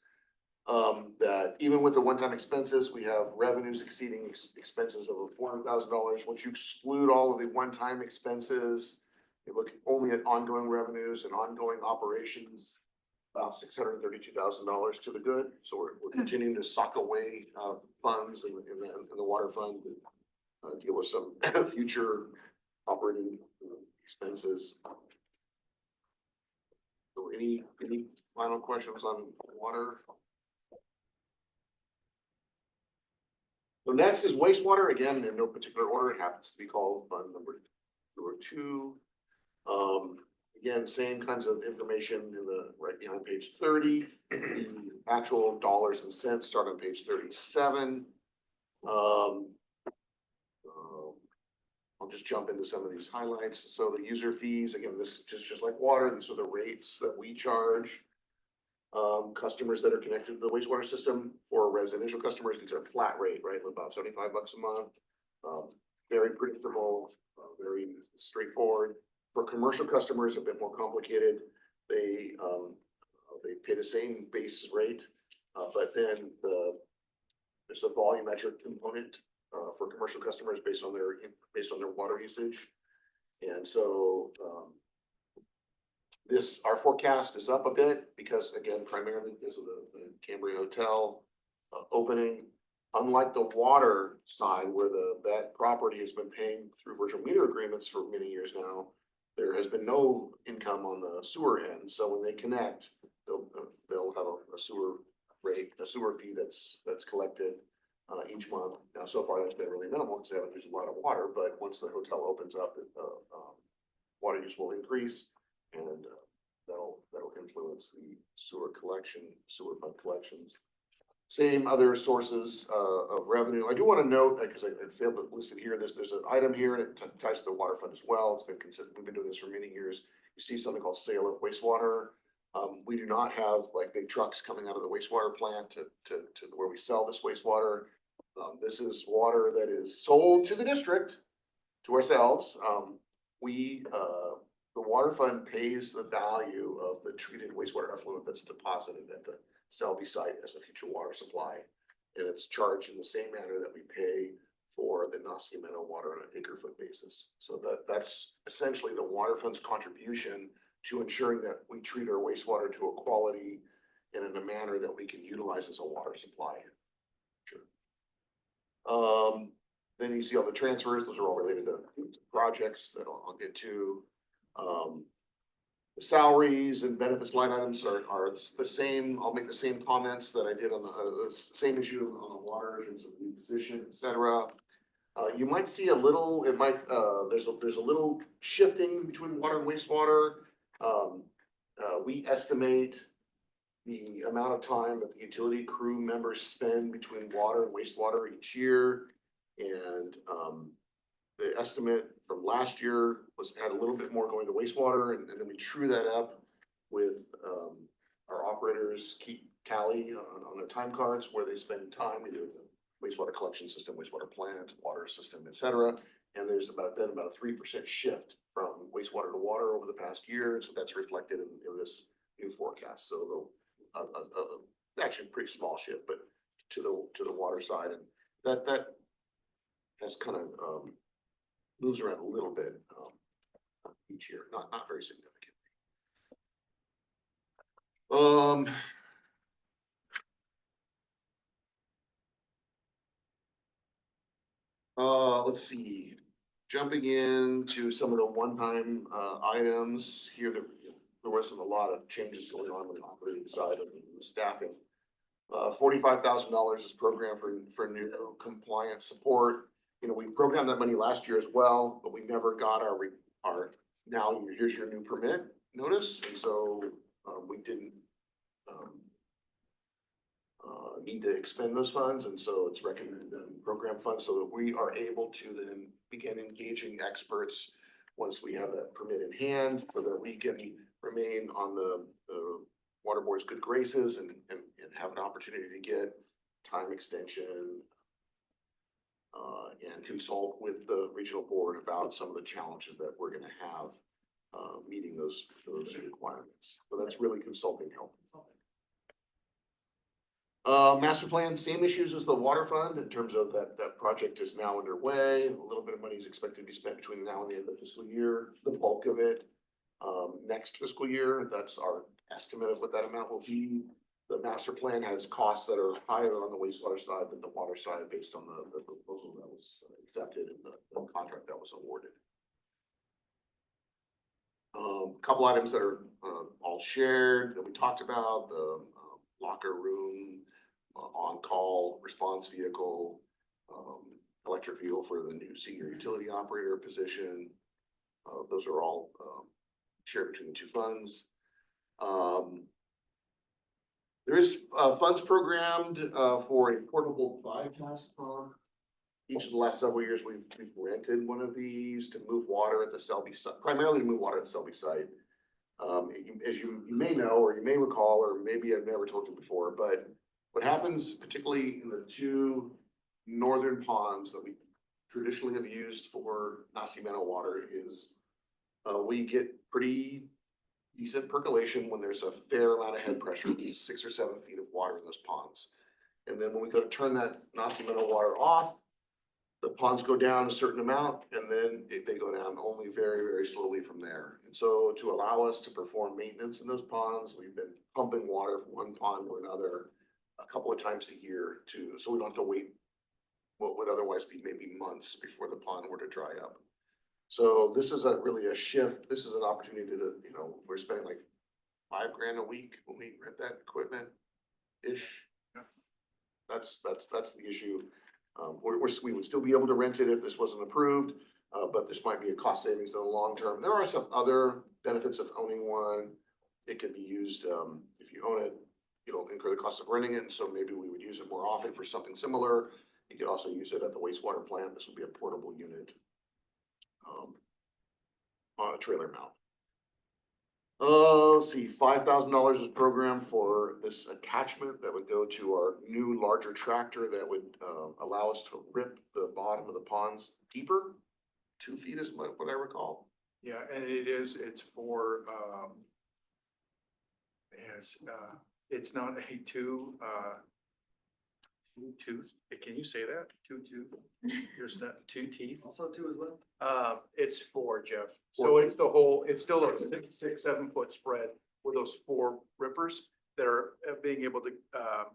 E: That even with the one-time expenses, we have revenues exceeding expenses over $400,000. Once you exclude all of the one-time expenses, you look only at ongoing revenues and ongoing operations, about $632,000 to the good. So we're continuing to sock away funds in the water fund, and deal with some future operating expenses. So any final questions on water? So next is wastewater. Again, in no particular order, it happens to be called fund number 202. Again, same kinds of information in the right behind page 30. The actual dollars and cents start on page 37. I'll just jump into some of these highlights. So the user fees, again, this is just like water. These are the rates that we charge customers that are connected to the wastewater system. For residential customers, these are flat rate, right? About $75 a month. Very predictable, very straightforward. For commercial customers, a bit more complicated. They pay the same base rate, but then there's a volumetric component for commercial customers based on their water usage. And so our forecast is up a bit because, again, primarily because of the Cambria Hotel opening. Unlike the water side, where that property has been paying through virtual meter agreements for many years now, there has been no income on the sewer end. So when they connect, they'll have a sewer rate, a sewer fee that's collected each month. Now, so far that's been really minimal because they haven't used a lot of water. But once the hotel opens up, water use will increase, and that'll influence the sewer fund collections. Same other sources of revenue. I do want to note, because I failed to list it here, there's an item here and it ties to the water fund as well. It's been consistent. We've been doing this for many years. You see something called sale of wastewater. We do not have like big trucks coming out of the wastewater plant to where we sell this wastewater. This is water that is sold to the district, to ourselves. The water fund pays the value of the treated wastewater effluent that's deposited at the Selby site as a future water supply. And it's charged in the same manner that we pay for the Nacimiento water on an acre foot basis. So that's essentially the water fund's contribution to ensuring that we treat our wastewater to a quality and in a manner that we can utilize as a water supply. Sure. Then you see all the transfers, those are all related to projects that I'll get to. The salaries and benefits line items are the same. I'll make the same comments that I did on the same issue on the water in terms of new position, et cetera. You might see a little, there's a little shifting between water and wastewater. We estimate the amount of time that the utility crew members spend between water and wastewater each year. And the estimate from last year had a little bit more going to wastewater, and then we true that up with our operators keep tally on their time cards where they spend time, either the wastewater collection system, wastewater plant, water system, et cetera. And there's about a 3% shift from wastewater to water over the past year, and so that's reflected in this new forecast. So actually a pretty small shift, but to the water side, and that has kind of moves around a little bit each year, not very significant. Let's see, jumping into some of the one-time items here, there was a lot of changes going on the operating side of the staffing. $45,000 is programmed for new compliance support. You know, we programmed that money last year as well, but we never got our now here's your new permit notice, and so we didn't need to expend those funds, and so it's recommended that we program funds so that we are able to then begin engaging experts once we have that permit in hand, so that we can remain on the water board's good graces and have an opportunity to get time extension and consult with the regional board about some of the challenges that we're gonna have meeting those requirements. So that's really consulting help. Master plan, same issues as the water fund in terms of that project is now underway. A little bit of money is expected to be spent between now and the end of the fiscal year. The bulk of it next fiscal year. That's our estimate of what that amount will be. The master plan has costs that are higher on the wastewater side than the water side based on the proposal that was accepted and the contract that was awarded. Couple items that are all shared that we talked about, the locker room, on-call response vehicle, electric vehicle for the new senior utility operator position. Those are all shared between the two funds. There is funds programmed for a portable bypass pump. Each of the last several years, we've rented one of these to move water at the Selby site, primarily to move water at the Selby site. As you may know, or you may recall, or maybe I've never told you before, but what happens, particularly in the two northern ponds that we traditionally have used for Nacimiento water, is we get pretty decent percolation when there's a fair amount of head pressure, 6 or 7 feet of water in those ponds. And then when we go to turn that Nacimiento water off, the ponds go down a certain amount, and then they go down only very, very slowly from there. And so to allow us to perform maintenance in those ponds, we've been pumping water from one pond to another a couple of times a year so we don't have to wait what would otherwise be maybe months before the pond were to dry up. So this is really a shift. This is an opportunity to, we're spending like $5,000 a week when we rent that equipment-ish.
G: Yeah.
E: That's the issue. We would still be able to rent it if this wasn't approved, but this might be a cost savings in the long term. There are some other benefits of owning one. It could be used, if you own it, you know, incur the cost of renting it, and so maybe we would use it more often for something similar. You could also use it at the wastewater plant. This would be a portable unit. On a trailer mount. Let's see, $5,000 is programmed for this attachment that would go to our new larger tractor that would allow us to rip the bottom of the ponds deeper. 2 feet is what I recall.
G: Yeah, and it's for, it's not a two tooth, can you say that? Two tooth, there's not 2 teeth.
H: Also two as well.
G: It's 4, Jeff. So it's the whole, it's still a 7 foot spread with those 4 rippers that are being able to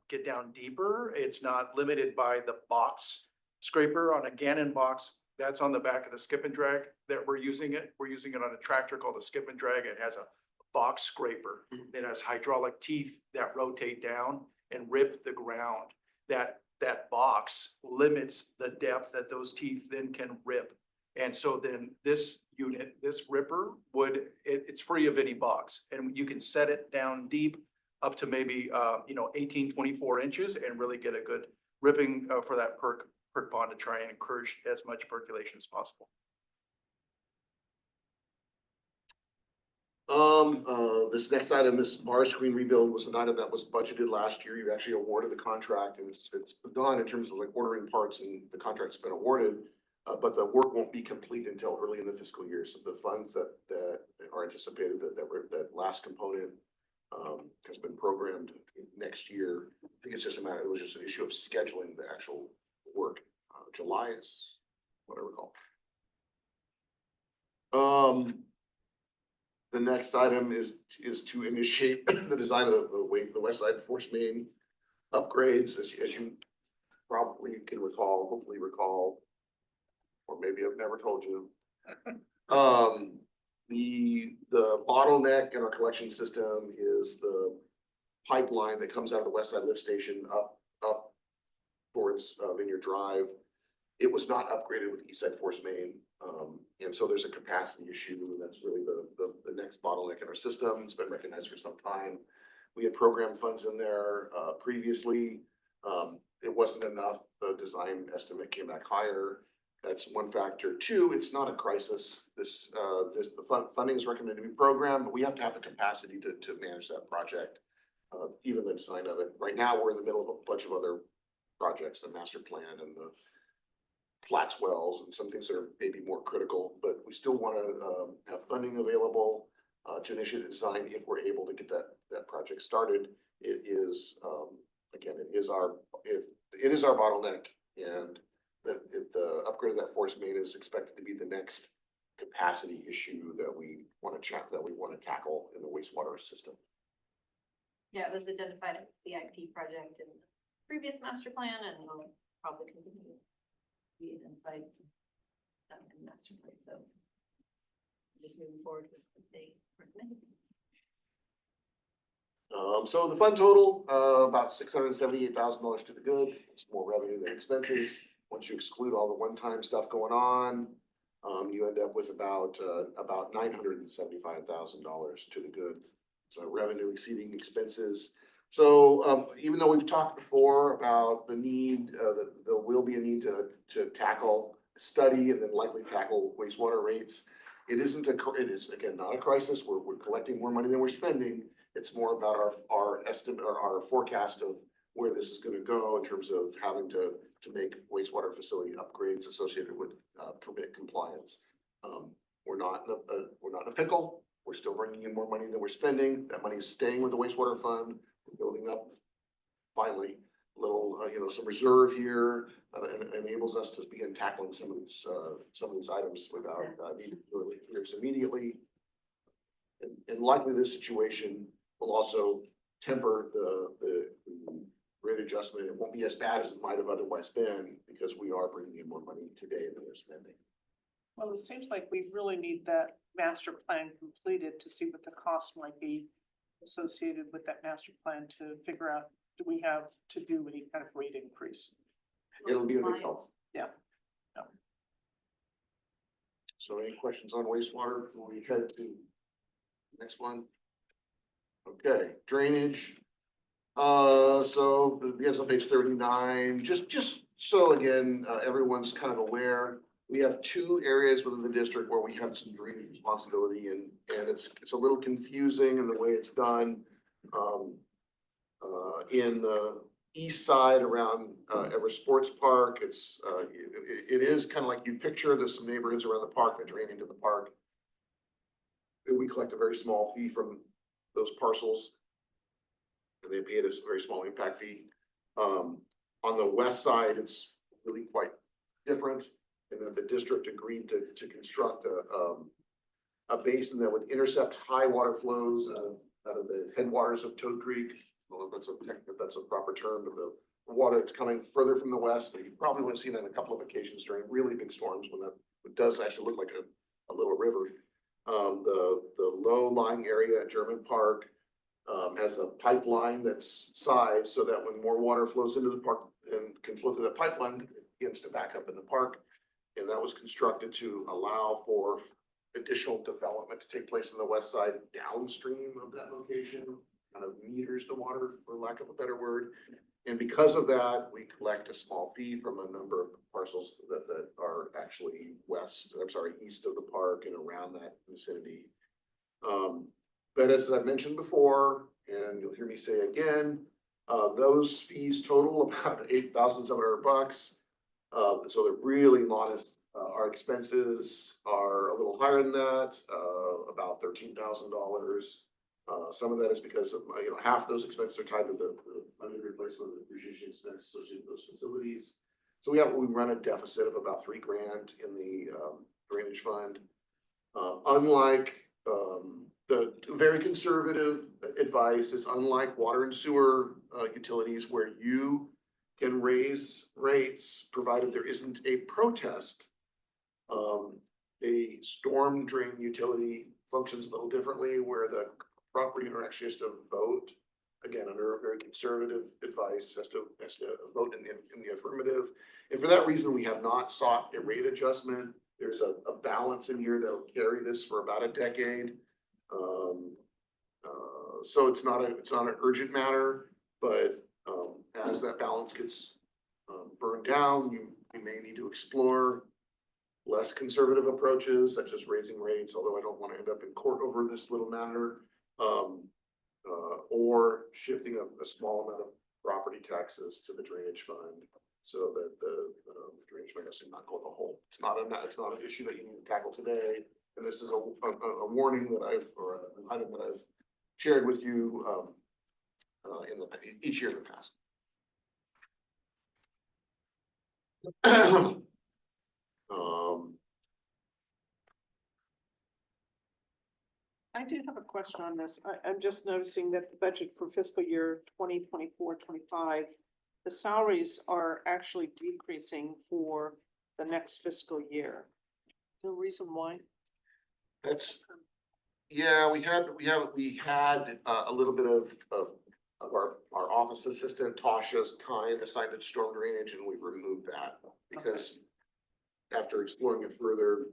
G: get down deeper. It's not limited by the box scraper on a Gannon box. That's on the back of the skip and drag that we're using it. We're using it on a tractor called a skip and drag. It has a box scraper. It has hydraulic teeth that rotate down and rip the ground. That box limits the depth that those teeth then can rip. And so then this unit, this ripper it's free of any box, and you can set it down deep up to maybe, 18, 24 inches and really get a good ripping for that perk pond to try and encourage as much percolation as possible.
E: This next item, this bar screen rebuild was an item that was budgeted last year. You actually awarded the contract, and it's done in terms of like ordering parts, and the contract's been awarded. But the work won't be complete until early in the fiscal year. So the funds that are anticipated that last component has been programmed next year. I think it's just it was just an issue of scheduling the actual work. July is what I recall. The next item is to initiate the design of the West Side Force Main upgrades, as you probably can recall, hopefully recall, or maybe I've never told you. The bottleneck in our collection system is the pipeline that comes out of the West Side Lift Station up towards Vineyard Drive. It was not upgraded with East Side Force Main. And so there's a capacity issue, and that's really the next bottleneck in our system. It's been recognized for some time. We had program funds in there previously. It wasn't enough. The design estimate came back higher. That's one factor. 2, it's not a crisis. The funding is recommended to be programmed, but we have to have the capacity to manage that project, even the design of it. Right now, we're in the middle of a bunch of other projects, the master plan and the Platts wells and some things that are maybe more critical, but we still want to have funding available to initiate the design if we're able to get that project started. It is again, it is our bottleneck, and the upgrade of that force main is expected to be the next capacity issue that we want to tackle in the wastewater system.
C: Yeah, it was identified as CIP project in the previous master plan, and will probably continue to be identified in the master plan, so just moving forward with what they recommended.
E: So the fund total, about $678,000 to the good. It's more revenue than expenses. Once you exclude all the one-time stuff going on, you end up with about $975,000 to the good. So revenue exceeding expenses. So even though we've talked before about the need, that there will be a need to tackle, study, and then likely tackle wastewater rates, it is again not a crisis. We're collecting more money than we're spending. It's more about our estimate or our forecast of where this is going to go in terms of having to make wastewater facility upgrades associated with permit compliance. We're not in a pickle. We're still bringing in more money than we're spending. That money is staying with the wastewater fund. We're building up finally a little, some reserve here that enables us to begin tackling some of these items without needing to do it immediately. And likely this situation will also temper the rate adjustment. It won't be as bad as it might have otherwise been because we are bringing in more money today than we're spending.
D: Well, it seems like we really need that master plan completed to see what the cost might be associated with that master plan to figure out, do we have to do any kind of rate increase?
E: It'll be a big help.
D: Yeah.
E: So any questions on wastewater before we head to the next one? Okay, drainage. So begins on page 39, just so again, everyone's kind of aware. We have two areas within the district where we have some drainage responsibility and it's a little confusing in the way it's done. In the east side around Everest Sports Park, it is kind of like you picture, there's some neighborhoods around the park that drain into the park. And we collect a very small fee from those parcels. And they pay us a very small impact fee. On the west side, it's really quite different. And then the district agreed to construct a basin that would intercept high water flows out of the headwaters of Toad Creek. I don't know if that's a proper term, but the water that's coming further from the west, you probably would have seen it on a couple of occasions during really big storms when that it does actually look like a little river. The low-lying area at German Park has a pipeline that's sized so that when more water flows into the park and can flow through that pipeline, it begins to back up in the park. And that was constructed to allow for additional development to take place on the west side downstream of that location, kind of meters the water, for lack of a better word. And because of that, we collect a small fee from a number of parcels that are actually east of the park and around that vicinity. But as I've mentioned before, and you'll hear me say again, those fees total about $8,700. So they're really modest. Our expenses are a little higher than that, about $13,000. Some of that is because of, half those expenses are tied to the funding replacement and depreciation expense associated with those facilities. So we run a deficit of about $3,000 in the drainage fund. Unlike the very conservative advice is unlike water and sewer utilities where you can raise rates provided there isn't a protest. A storm drain utility functions a little differently where the property owner actually has to vote, again, under a very conservative advice, has to vote in the affirmative. And for that reason, we have not sought a rate adjustment. There's a balance in here that'll carry this for about a decade. So it's not an urgent matter, but as that balance gets burned down, you may need to explore less conservative approaches such as raising rates, although I don't want to end up in court over this little matter, or shifting a small amount of property taxes to the drainage fund so that the drainage fund doesn't not go in the hole. It's not an issue that you need to tackle today. And this is a warning that or an item that I've shared with you each year in the past.
D: I do have a question on this. I'm just noticing that the budget for fiscal year 2024-25, the salaries are actually decreasing for the next fiscal year. Is there a reason why?
E: We had a little bit of our office assistant Tasha's time assigned to storm drainage, and we've removed that because after exploring it further,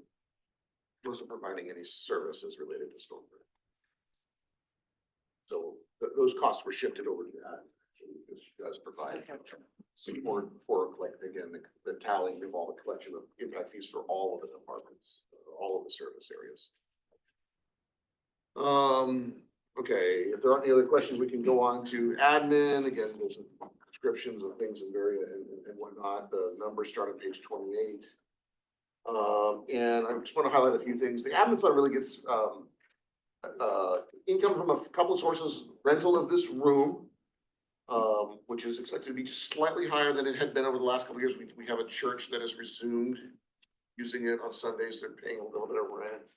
E: wasn't providing any services related to storm drainage. So those costs were shifted over to that because she does provide support for, like, again, the tallying of all the collection of impact fees for all of the departments, all of the service areas. Okay, if there aren't any other questions, we can go on to admin. Again, there's some descriptions of things in and whatnot. The numbers start on page 28. And I just want to highlight a few things. The admin fund really gets income from a couple of sources: rental of this room, which is expected to be just slightly higher than it had been over the last couple of years. We have a church that has resumed using it on Sundays. They're paying a little bit of rent.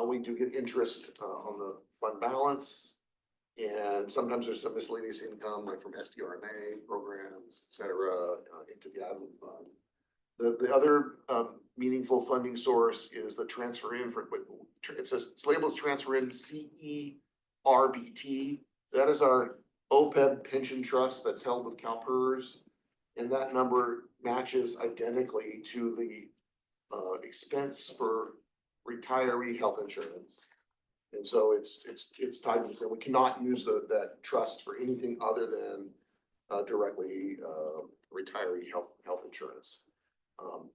E: We do get interest on the fund balance, and sometimes there's some miscellaneous income like from SDRMA programs, et cetera, into the admin fund. The other meaningful funding source is the transfer in for, it's labeled transfer in CERBT. That is our OPEB pension trust that's held with CalPERS, and that number matches identically to the expense for retiree health insurance. And so it's tied to this, and we cannot use that trust for anything other than directly retiree health insurance. The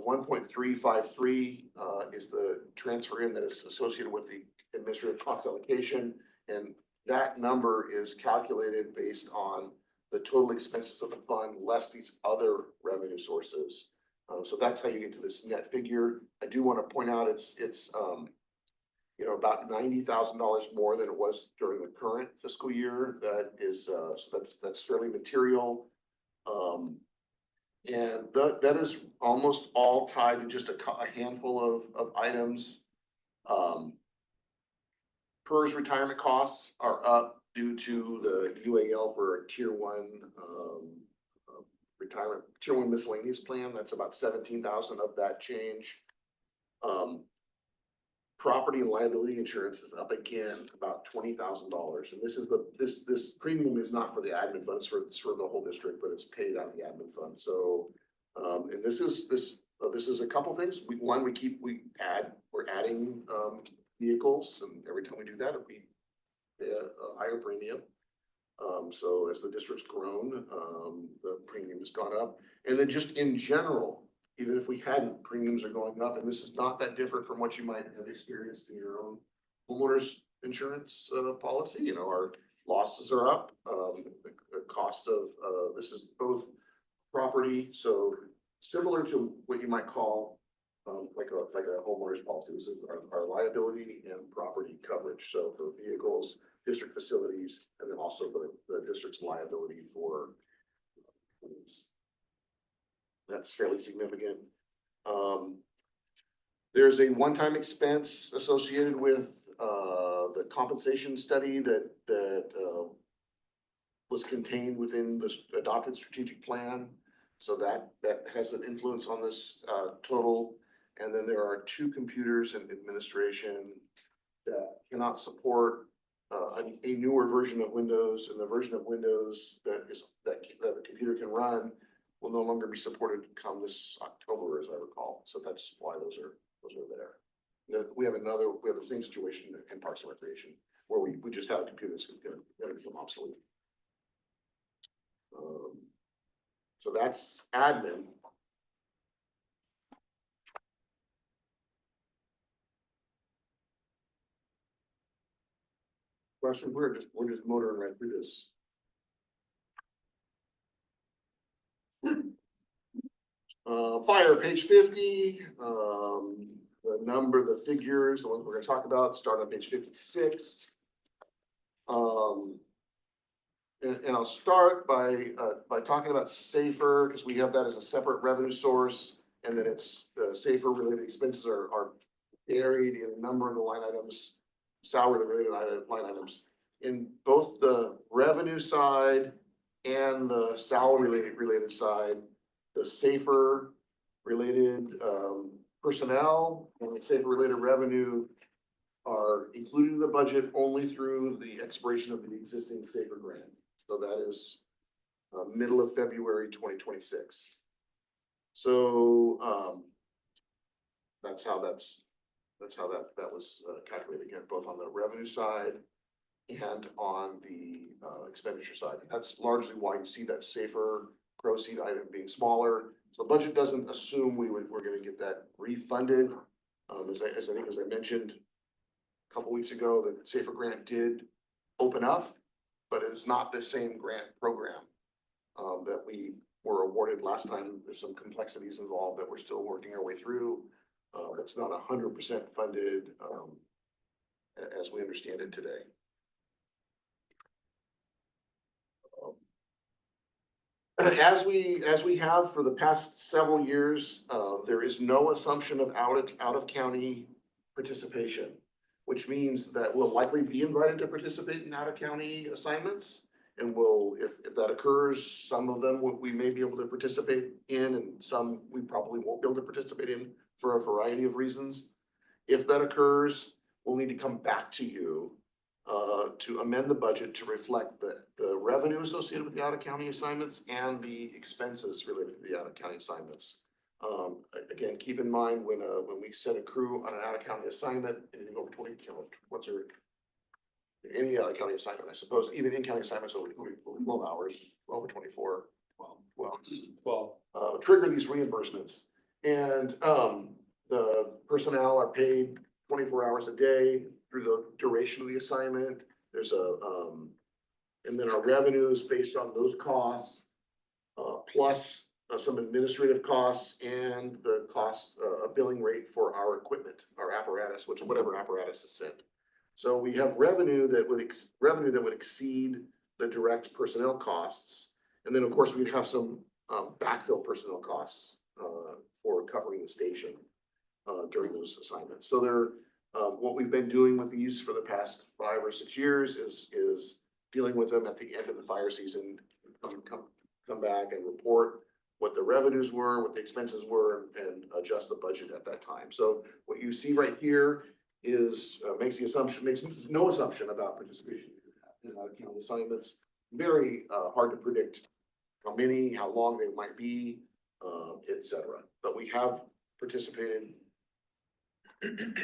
E: 1.353 is the transfer in that is associated with the administrative cost allocation. And that number is calculated based on the total expenses of the fund less these other revenue sources. So that's how you get to this net figure. I do want to point out it's about $90,000 more than it was during the current fiscal year. That is, so that's fairly material. And that is almost all tied to just a handful of items. PERS retirement costs are up due to the UAL for a tier one retirement, tier one miscellaneous plan. That's about 17,000 of that change. Property and liability insurance is up again about $20,000. And this is this premium is not for the admin fund, it's for the whole district, but it's paid out of the admin fund. So and this is a couple things. We're adding vehicles, and every time we do that, we pay a higher premium. So as the district's grown, the premium has gone up. And then just in general, even if we hadn't, premiums are going up, and this is not that different from what you might have experienced in your own homeowners insurance policy. Our losses are up. The cost of this is both property, so similar to what you might call like a homeowners policy. This is our liability and property coverage. So for vehicles, district facilities, and then also the district's liability for claims. That's fairly significant. There's a one-time expense associated with the compensation study that was contained within the adopted strategic plan. So that has an influence on this total. And then there are 2 computers in administration that cannot support a newer version of Windows, and the version of Windows that the computer can run will no longer be supported come this October, as I recall. So that's why those are there. We have the same situation in Parks and Recreation, where we just have a computer that's going to become obsolete. So that's admin. Question, we're just motoring right through this. Fire, page 50, the figures, the ones we're gonna talk about, start on page 56. And I'll start by talking about SAFER, because we have that as a separate revenue source, and then it's the SAFER related expenses are buried in a number of the line items, salary related line items. In both the revenue side and the salary related side, the SAFER related personnel and the SAFER related revenue are included in the budget only through the expiration of the existing SAFER grant. So that is middle of February 2026. So that's how that was calculated, again, both on the revenue side and on the expenditure side. And that's largely why you see that SAFER proceed item being smaller. So the budget doesn't assume we're going to get that refunded. As I mentioned a couple weeks ago, the SAFER grant did open up, but it is not the same grant program that we were awarded last time. There's some complexities involved that we're still working our way through. It's not 100% funded as we understand it today. As we have for the past several years, there is no assumption of out of county participation, which means that we'll likely be invited to participate in out of county assignments. And if that occurs, some of them we may be able to participate in, and some we probably won't be able to participate in for a variety of reasons. If that occurs, we'll need to come back to you to amend the budget to reflect the revenue associated with the out of county assignments and the expenses related to the out of county assignments. Again, keep in mind when we send a crew on an out-of-county assignment, anything over 20, what's their any out-of-county assignment, I suppose, even in-county assignments over 12 hours, over 24, well, trigger these reimbursements. And, the personnel are paid 24 hours a day through the duration of the assignment. There's and then our revenues based on those costs, plus some administrative costs and the cost, billing rate for our equipment, our apparatus, whatever apparatus is sent. So we have revenue that would exceed the direct personnel costs. And then, of course, we'd have some backfill personnel costs for covering the station during those assignments. So they're what we've been doing with these for the past 5 or 6 years is dealing with them at the end of the fire season, come back and report what the revenues were, what the expenses were, and adjust the budget at that time. So what you see right here is makes no assumption about participation in out-of-county assignments. Very hard to predict how many, how long they might be, et cetera. But we have participated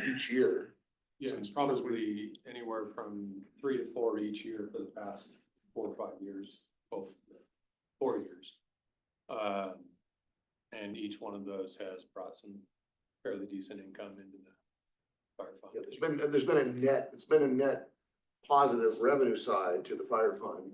E: each year.
H: Yeah, it's probably anywhere from 3 to 4 each year for the past 4 or 5 years, both 4 years. And each one of those has brought some fairly decent income into the fire fund.
E: Yeah, it's been a net positive revenue side to the fire fund,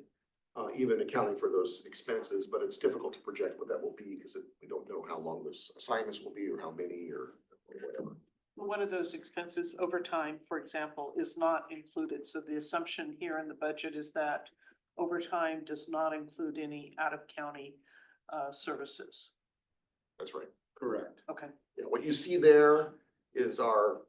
E: even accounting for those expenses, but it's difficult to project what that will be because we don't know how long those assignments will be or how many or whatever.
D: One of those expenses overtime, for example, is not included. So the assumption here in the budget is that overtime does not include any out-of-county services.
E: That's right.
H: Correct.
D: Okay.
E: Yeah, what you see there is our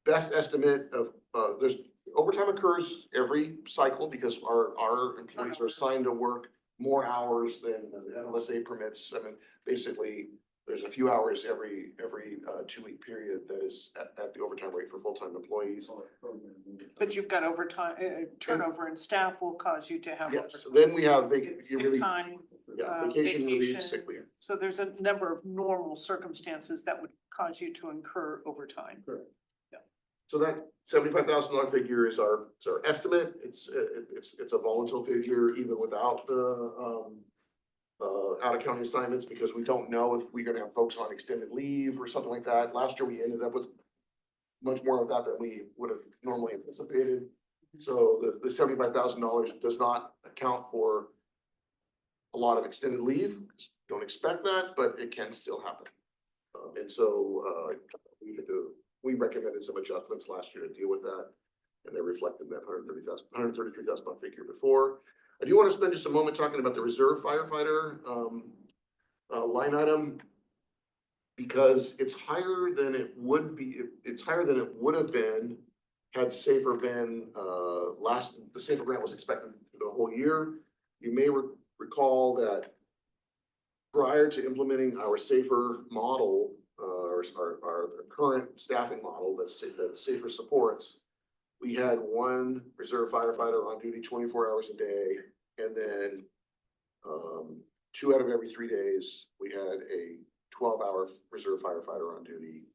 E: best estimate of, there's overtime occurs every cycle because our employees are assigned to work more hours than the NLSA permits. I mean, basically, there's a few hours every 2-week period that is at the overtime rate for full-time employees.
D: But you've got overtime, turnover in staff will cause you to have.
E: Yes,
D: overtime.
E: then we have
D: Sick time.
E: vacation leave,
D: vacation.
E: sick leave.
D: So there's a number of normal circumstances that would cause you to incur overtime.
H: Correct.
E: So that $75,000 figure is our estimate. It's a volatile figure even without the out-of-county assignments because we don't know if we're gonna have folks on extended leave or something like that. Last year, we ended up with much more of that than we would have normally anticipated. So the $75,000 does not account for a lot of extended leave. Don't expect that, but it can still happen. And so we recommended some adjustments last year to deal with that. And they reflected that $133,000 figure before. I do want to spend just a moment talking about the reserve firefighter line item. Because it's higher than it would be, it's higher than it would have been had SAFER been, the SAFER grant was expected for the whole year. You may recall that prior to implementing our SAFER model, our current staffing model that SAFER supports, we had one reserve firefighter on duty 24 hours a day, and then 2 out of every 3 days, we had a 12-hour reserve firefighter on duty.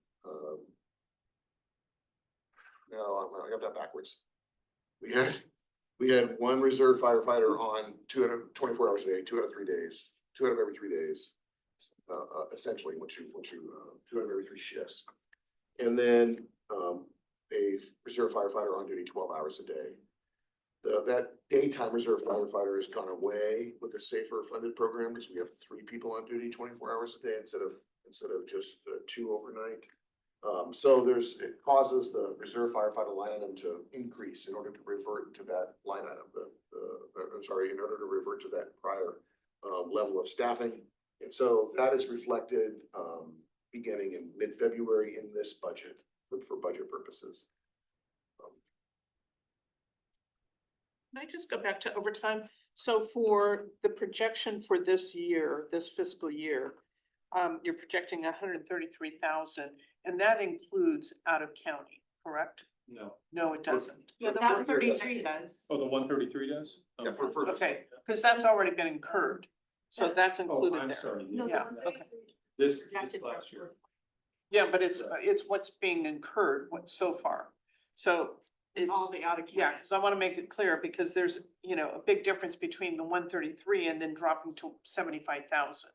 E: No, I got that backwards. We had one reserve firefighter on 2 out of 24 hours a day, 2 out of 3 days, 2 out of every 3 days. Essentially, once you 2 out of every 3 shifts, and then a reserve firefighter on duty 12 hours a day. That daytime reserve firefighter has gone away with the SAFER funded program because we have 3 people on duty 24 hours a day instead of just 2 overnight. So it causes the reserve firefighter line item to increase in order to revert to that line item, in order to revert to that prior level of staffing. And so that is reflected beginning in mid-February in this budget for budget purposes.
D: Can I just go back to overtime? So for the projection for this year, this fiscal year, you're projecting 133,000, and that includes out of county, correct?
H: No.
D: No, it doesn't.
E: Yeah,
D: For
E: that
D: the
E: 133
D: does.
H: Oh, the 133 does?
E: Yeah,
D: Okay, because that's already been incurred, so that's
H: Oh,
D: included
H: I'm
D: there.
H: sorry.
D: Yeah, okay.
H: This
C: projected for
H: last year.
D: Yeah, but it's what's being incurred, what so far. So it's.
I: all the out of
D: Yeah,
I: county.
D: because I want to make it clear, because there's, you know, a big difference between the 133 and then dropping to 75,000.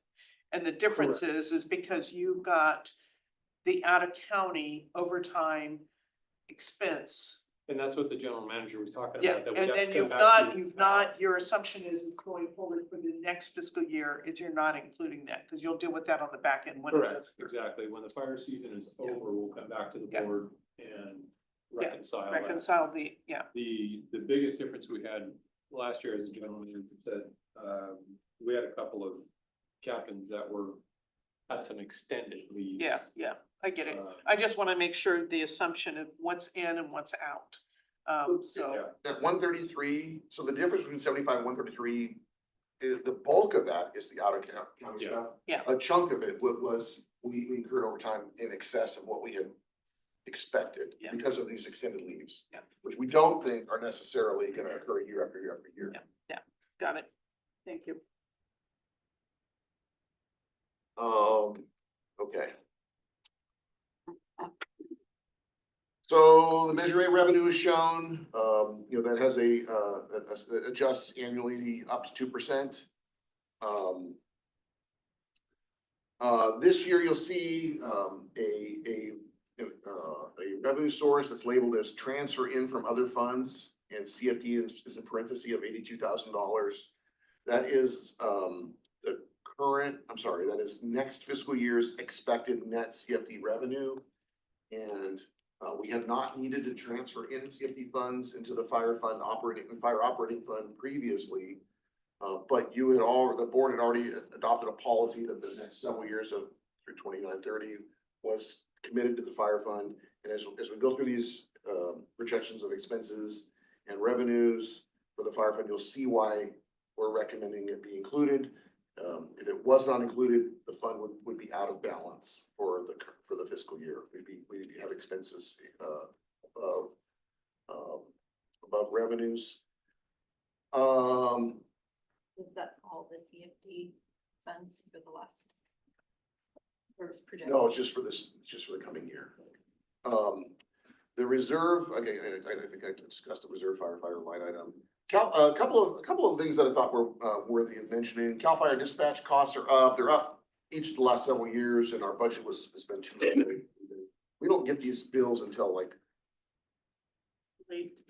D: And the difference is because you've got the out of county overtime expense.
H: And that's what the general manager was talking
D: Yeah,
H: about. that we'd
D: and
H: have to
D: then
H: come
D: you've
H: back to-
D: not, your assumption is going forward for the next fiscal year is you're not including that, because you'll deal with that on the back end when it
H: Correct,
D: does.
H: exactly. When the fire season is
D: Yeah.
H: over, we'll come back to the
D: Yeah.
H: board and
D: Yeah,
H: reconcile that.
D: Reconcile the, yeah,
H: The biggest difference we had last year, as the general manager said, we had a couple of captains that had some extended leave.
D: yeah, I get it. I just want to make sure the assumption of what's in and what's out. So,
H: Yeah.
E: That 133, so the difference between 75 and 133, is the bulk of that is the out of county
H: Yeah.
E: stuff.
D: Yeah.
E: A chunk of it was, we incurred overtime in excess of what we had expected
D: Yeah.
E: because of these extended leaves.
D: Yeah.
E: Which we don't think are necessarily gonna occur year after year after year.
D: got it. Thank you.
E: Okay. So the Measure A revenue is shown, you know, that has that adjusts annually up to 2%. This year you'll see, a revenue source that's labeled as transfer in from other funds, and CFD is in parentheses of $82,000. That is, that is next fiscal year's expected net CFD revenue. And we have not needed to transfer in CFD funds into the fire operating fund previously. But the board had already adopted a policy that the next several years of through 29-30 was committed to the fire fund. And as we go through these projections of expenses and revenues for the fire fund, you'll see why we're recommending it be included. If it was not included, the fund would be out of balance for the fiscal year. We'd have expenses above revenues.
C: Is that all the CFD funds for the last? Or was projected?
E: No, it's just for the coming year. The reserve, again, I think I discussed the reserve firefighter line item. A couple of things that I thought were worthy of mentioning. CAL FIRE dispatch costs are up. They're up each of the last several years, and our budget has been too low. We don't get these bills until like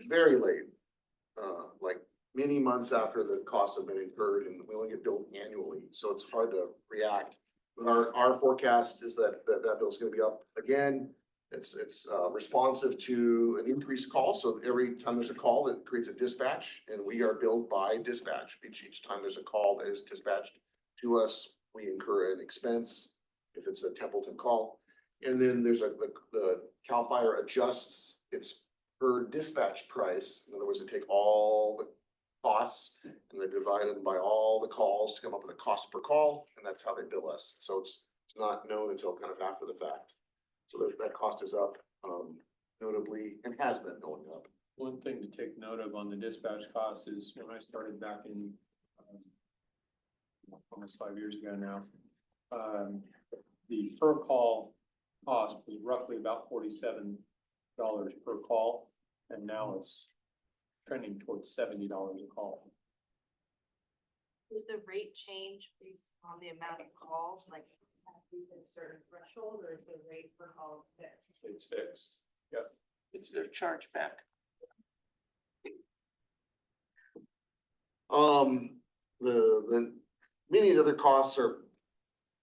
E: very late, like many months after the costs have been incurred, and we only get billed annually, so it's hard to react. But our forecast is that bill is gonna be up again. It's responsive to an increased call, so every time there's a call, it creates a dispatch, and we are billed by dispatch. Each time there's a call that is dispatched to us, we incur an expense if it's a Templeton call. And then there's the CAL FIRE adjusts its per dispatch price. In other words, they take all the costs and they divide them by all the calls to come up with a cost per call, and that's how they bill us. So it's not known until kind of after the fact. So that cost is up notably and has been going up.
H: One thing to take note of on the dispatch costs is when I started back in almost 5 years ago now, the per call cost was roughly about $47 per call, and now it's trending towards $70 a call.
I: Does the rate change based on the amount of calls, like have we hit a certain threshold, or is the rate per call fixed?
H: It's fixed. Yep.
D: It's their charge back.
E: The many of the other costs are,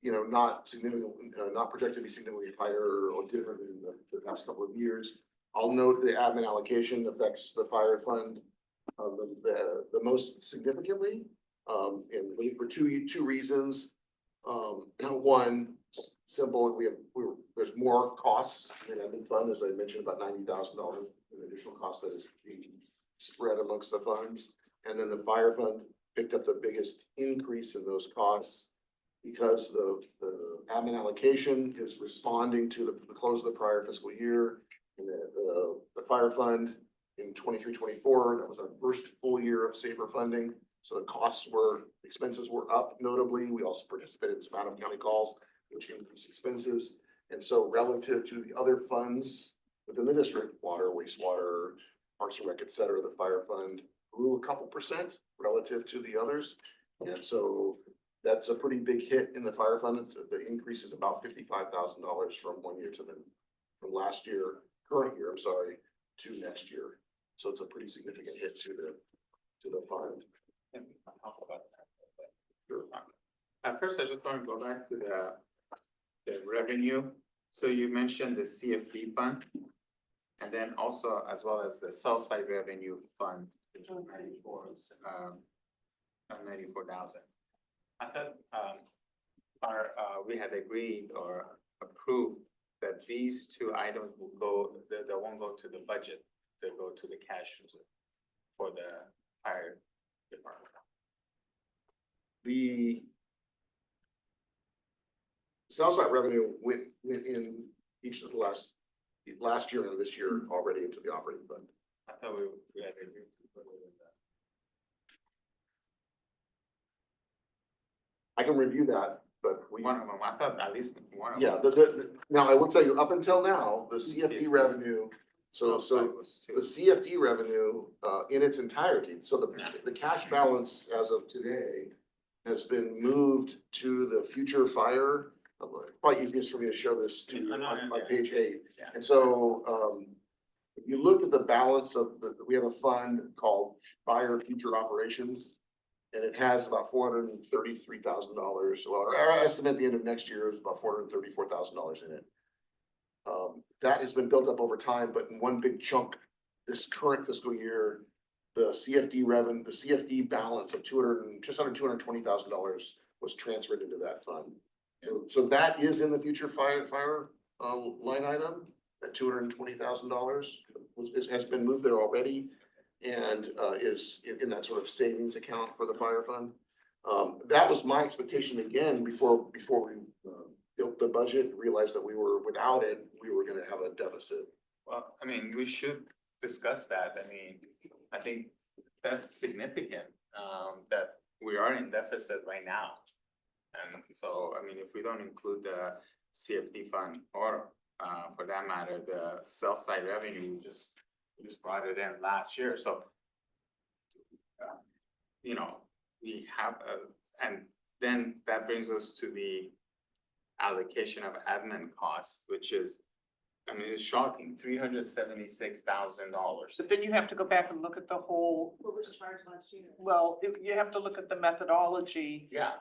E: not significant, not projected to be significantly higher or different in the past couple of years. I'll note the admin allocation affects the fire fund the most significantly, and really for two reasons. One, simple, there's more costs in the admin fund, as I mentioned, about $90,000 in additional costs that is being spread amongst the funds. And then the fire fund picked up the biggest increase in those costs because the admin allocation is responding to the close of the prior fiscal year. And the fire fund in 23-24, that was our first full year of SAFER funding. So the expenses were up notably. We also participated in some out of county calls. which increased expenses. And so relative to the other funds within the district, water, wastewater, Parks and Rec, et cetera, the fire fund grew a couple percent relative to the others. And so that's a pretty big hit in the fire fund. The increase is about $55,000 from one year to from last year, current year, I'm sorry, to next year. So it's a pretty significant hit to the fund.
B: And we can talk about that. Sure. At first, I just want to go back to the revenue. So you mentioned the CFD fund. And then also as well as the sell side revenue fund, which is 94,000. I thought, we had agreed or approved that these two items will go, they won't go to the budget, they go to the cash reserve for the fire department.
E: The sales side revenue went in each of the last year and this year already into the operating fund.
B: I thought we had agreed to put it in that.
E: I can review that, but we.
B: One of them, I thought at least one of them.
E: Yeah, now I will tell you, up until now, the CFD revenue, so
B: Side was two.
E: the CFD revenue, in its entirety, so the cash balance as of today has been moved to the future fire. Probably easiest for me to show this to you on page 8.
B: Yeah.
E: And so, if you look at the balance of we have a fund called Fire Future Operations. And it has about $433,000. Well, our estimate at the end of next year is about $434,000 in it. That has been built up over time, but in one big chunk, this current fiscal year, the CFD revenue, the CFD balance of just under $220,000 was transferred into that fund. So that is in the future fire line item, that $220,000 has been moved there already. And is in that sort of savings account for the fire fund. That was my expectation again, before we built the budget, realized that we were, without it, we were gonna have a deficit.
B: Well, I mean, we should discuss that. I mean, I think that's significant, that we are in deficit right now. And so, I mean, if we don't include the CFD fund or, for that matter, the sales side revenue, we just brought it in last year, so. You know, we have, and then that brings us to the allocation of admin costs, which is, I mean, it's shocking, $376,000.
D: But then you have to go back and look at the whole,
I: What was charged last year?
D: well, you have to look at the methodology
B: Yeah,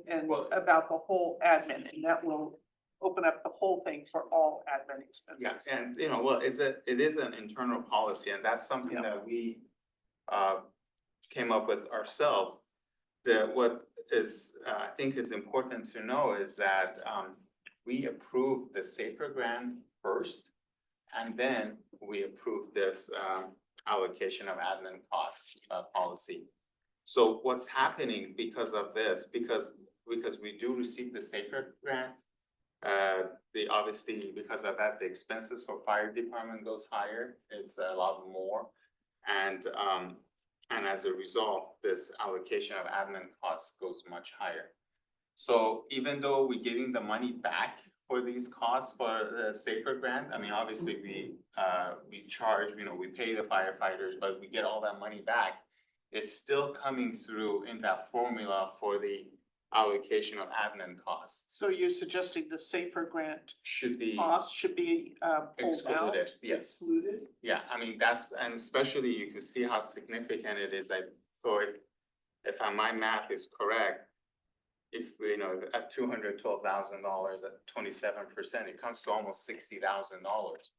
D: and
B: Well-
D: about the whole admin, and that will open up the whole thing for all admin expenses.
B: yeah, and you know, well, it is an internal policy, and that's something
D: Yeah.
B: that we came up with ourselves. What is, I think it's important to know is that we approved the Safer Grant first. And then we approved this allocation of admin cost policy. So what's happening because of this, because we do receive the Safer Grant, obviously, because of that, the expenses for fire department goes higher, it's a lot more. And as a result, this allocation of admin costs goes much higher. So even though we're getting the money back for these costs for the Safer Grant, I mean, obviously we charge, you know, we pay the firefighters, but we get all that money back. It's still coming through in that formula for the allocation of admin costs.
D: So you're suggesting the Safer Grant
B: Should be
D: cost should be pulled out?
B: excluded, yes.
D: Excluded?
B: Yeah, I mean, and especially you can see how significant it is, like, so if my math is correct. If, you know, at $212,000 at 27%, it comes to almost $60,000.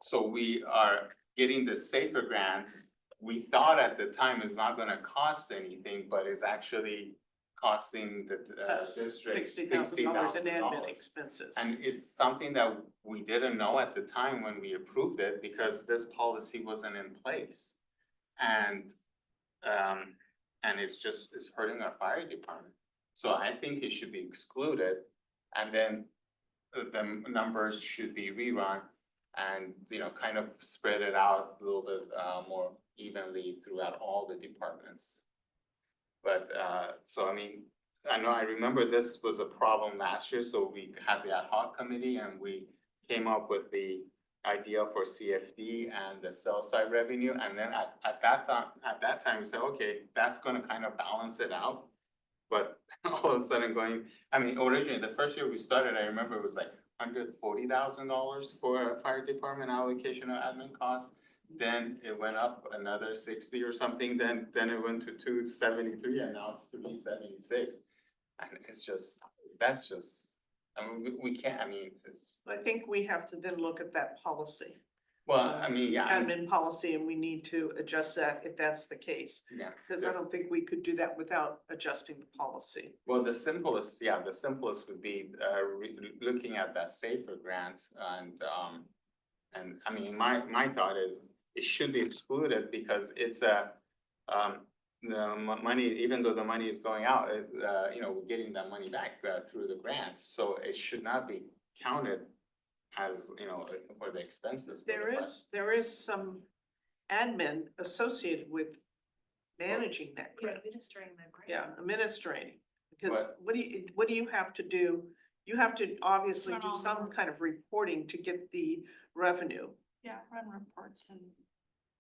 B: So we are getting the Safer Grant, we thought at the time it's not gonna cost anything, but it's actually costing the district
D: $60,000 in admin
B: $60,000.
D: expenses.
B: And it's something that we didn't know at the time when we approved it, because this policy wasn't in place. And it's hurting our fire department. So I think it should be excluded, and then the numbers should be rerun. And, you know, kind of spread it out a little bit more evenly throughout all the departments. But, so I mean, I know, I remember this was a problem last year, so we had the ad hoc committee and we came up with the idea for CFD and the sales side revenue, and then at that time, we said, okay, that's gonna kind of balance it out. But all of a sudden I mean, originally, the first year we started, I remember it was like $140,000 for a fire department allocation of admin costs. Then it went up another 60 or something, then it went to 273, and now it's 376. And it's just, that's just, I mean, we can't, I mean, it's,
D: I think we have to then look at that policy.
B: well, I mean, yeah,
D: Admin policy, and we need to adjust that if that's the case.
B: yeah.
D: Cause I don't think we could do that without adjusting the policy.
B: Well, the simplest would be looking at that safer grant and I mean, my thought is it should be excluded because it's the money, even though the money is going out, you know, we're getting that money back through the grant, so it should not be counted as, you know, for the expenses. for the fire.
D: There is some admin associated with managing that
I: Yeah,
D: grant.
I: administering the grant.
D: Yeah, administrating, because
B: But-
D: what do you have to do? You have to obviously
I: Run
D: do
I: all the
D: some
I: work.
D: kind of reporting to get the revenue.
I: Yeah, run reports and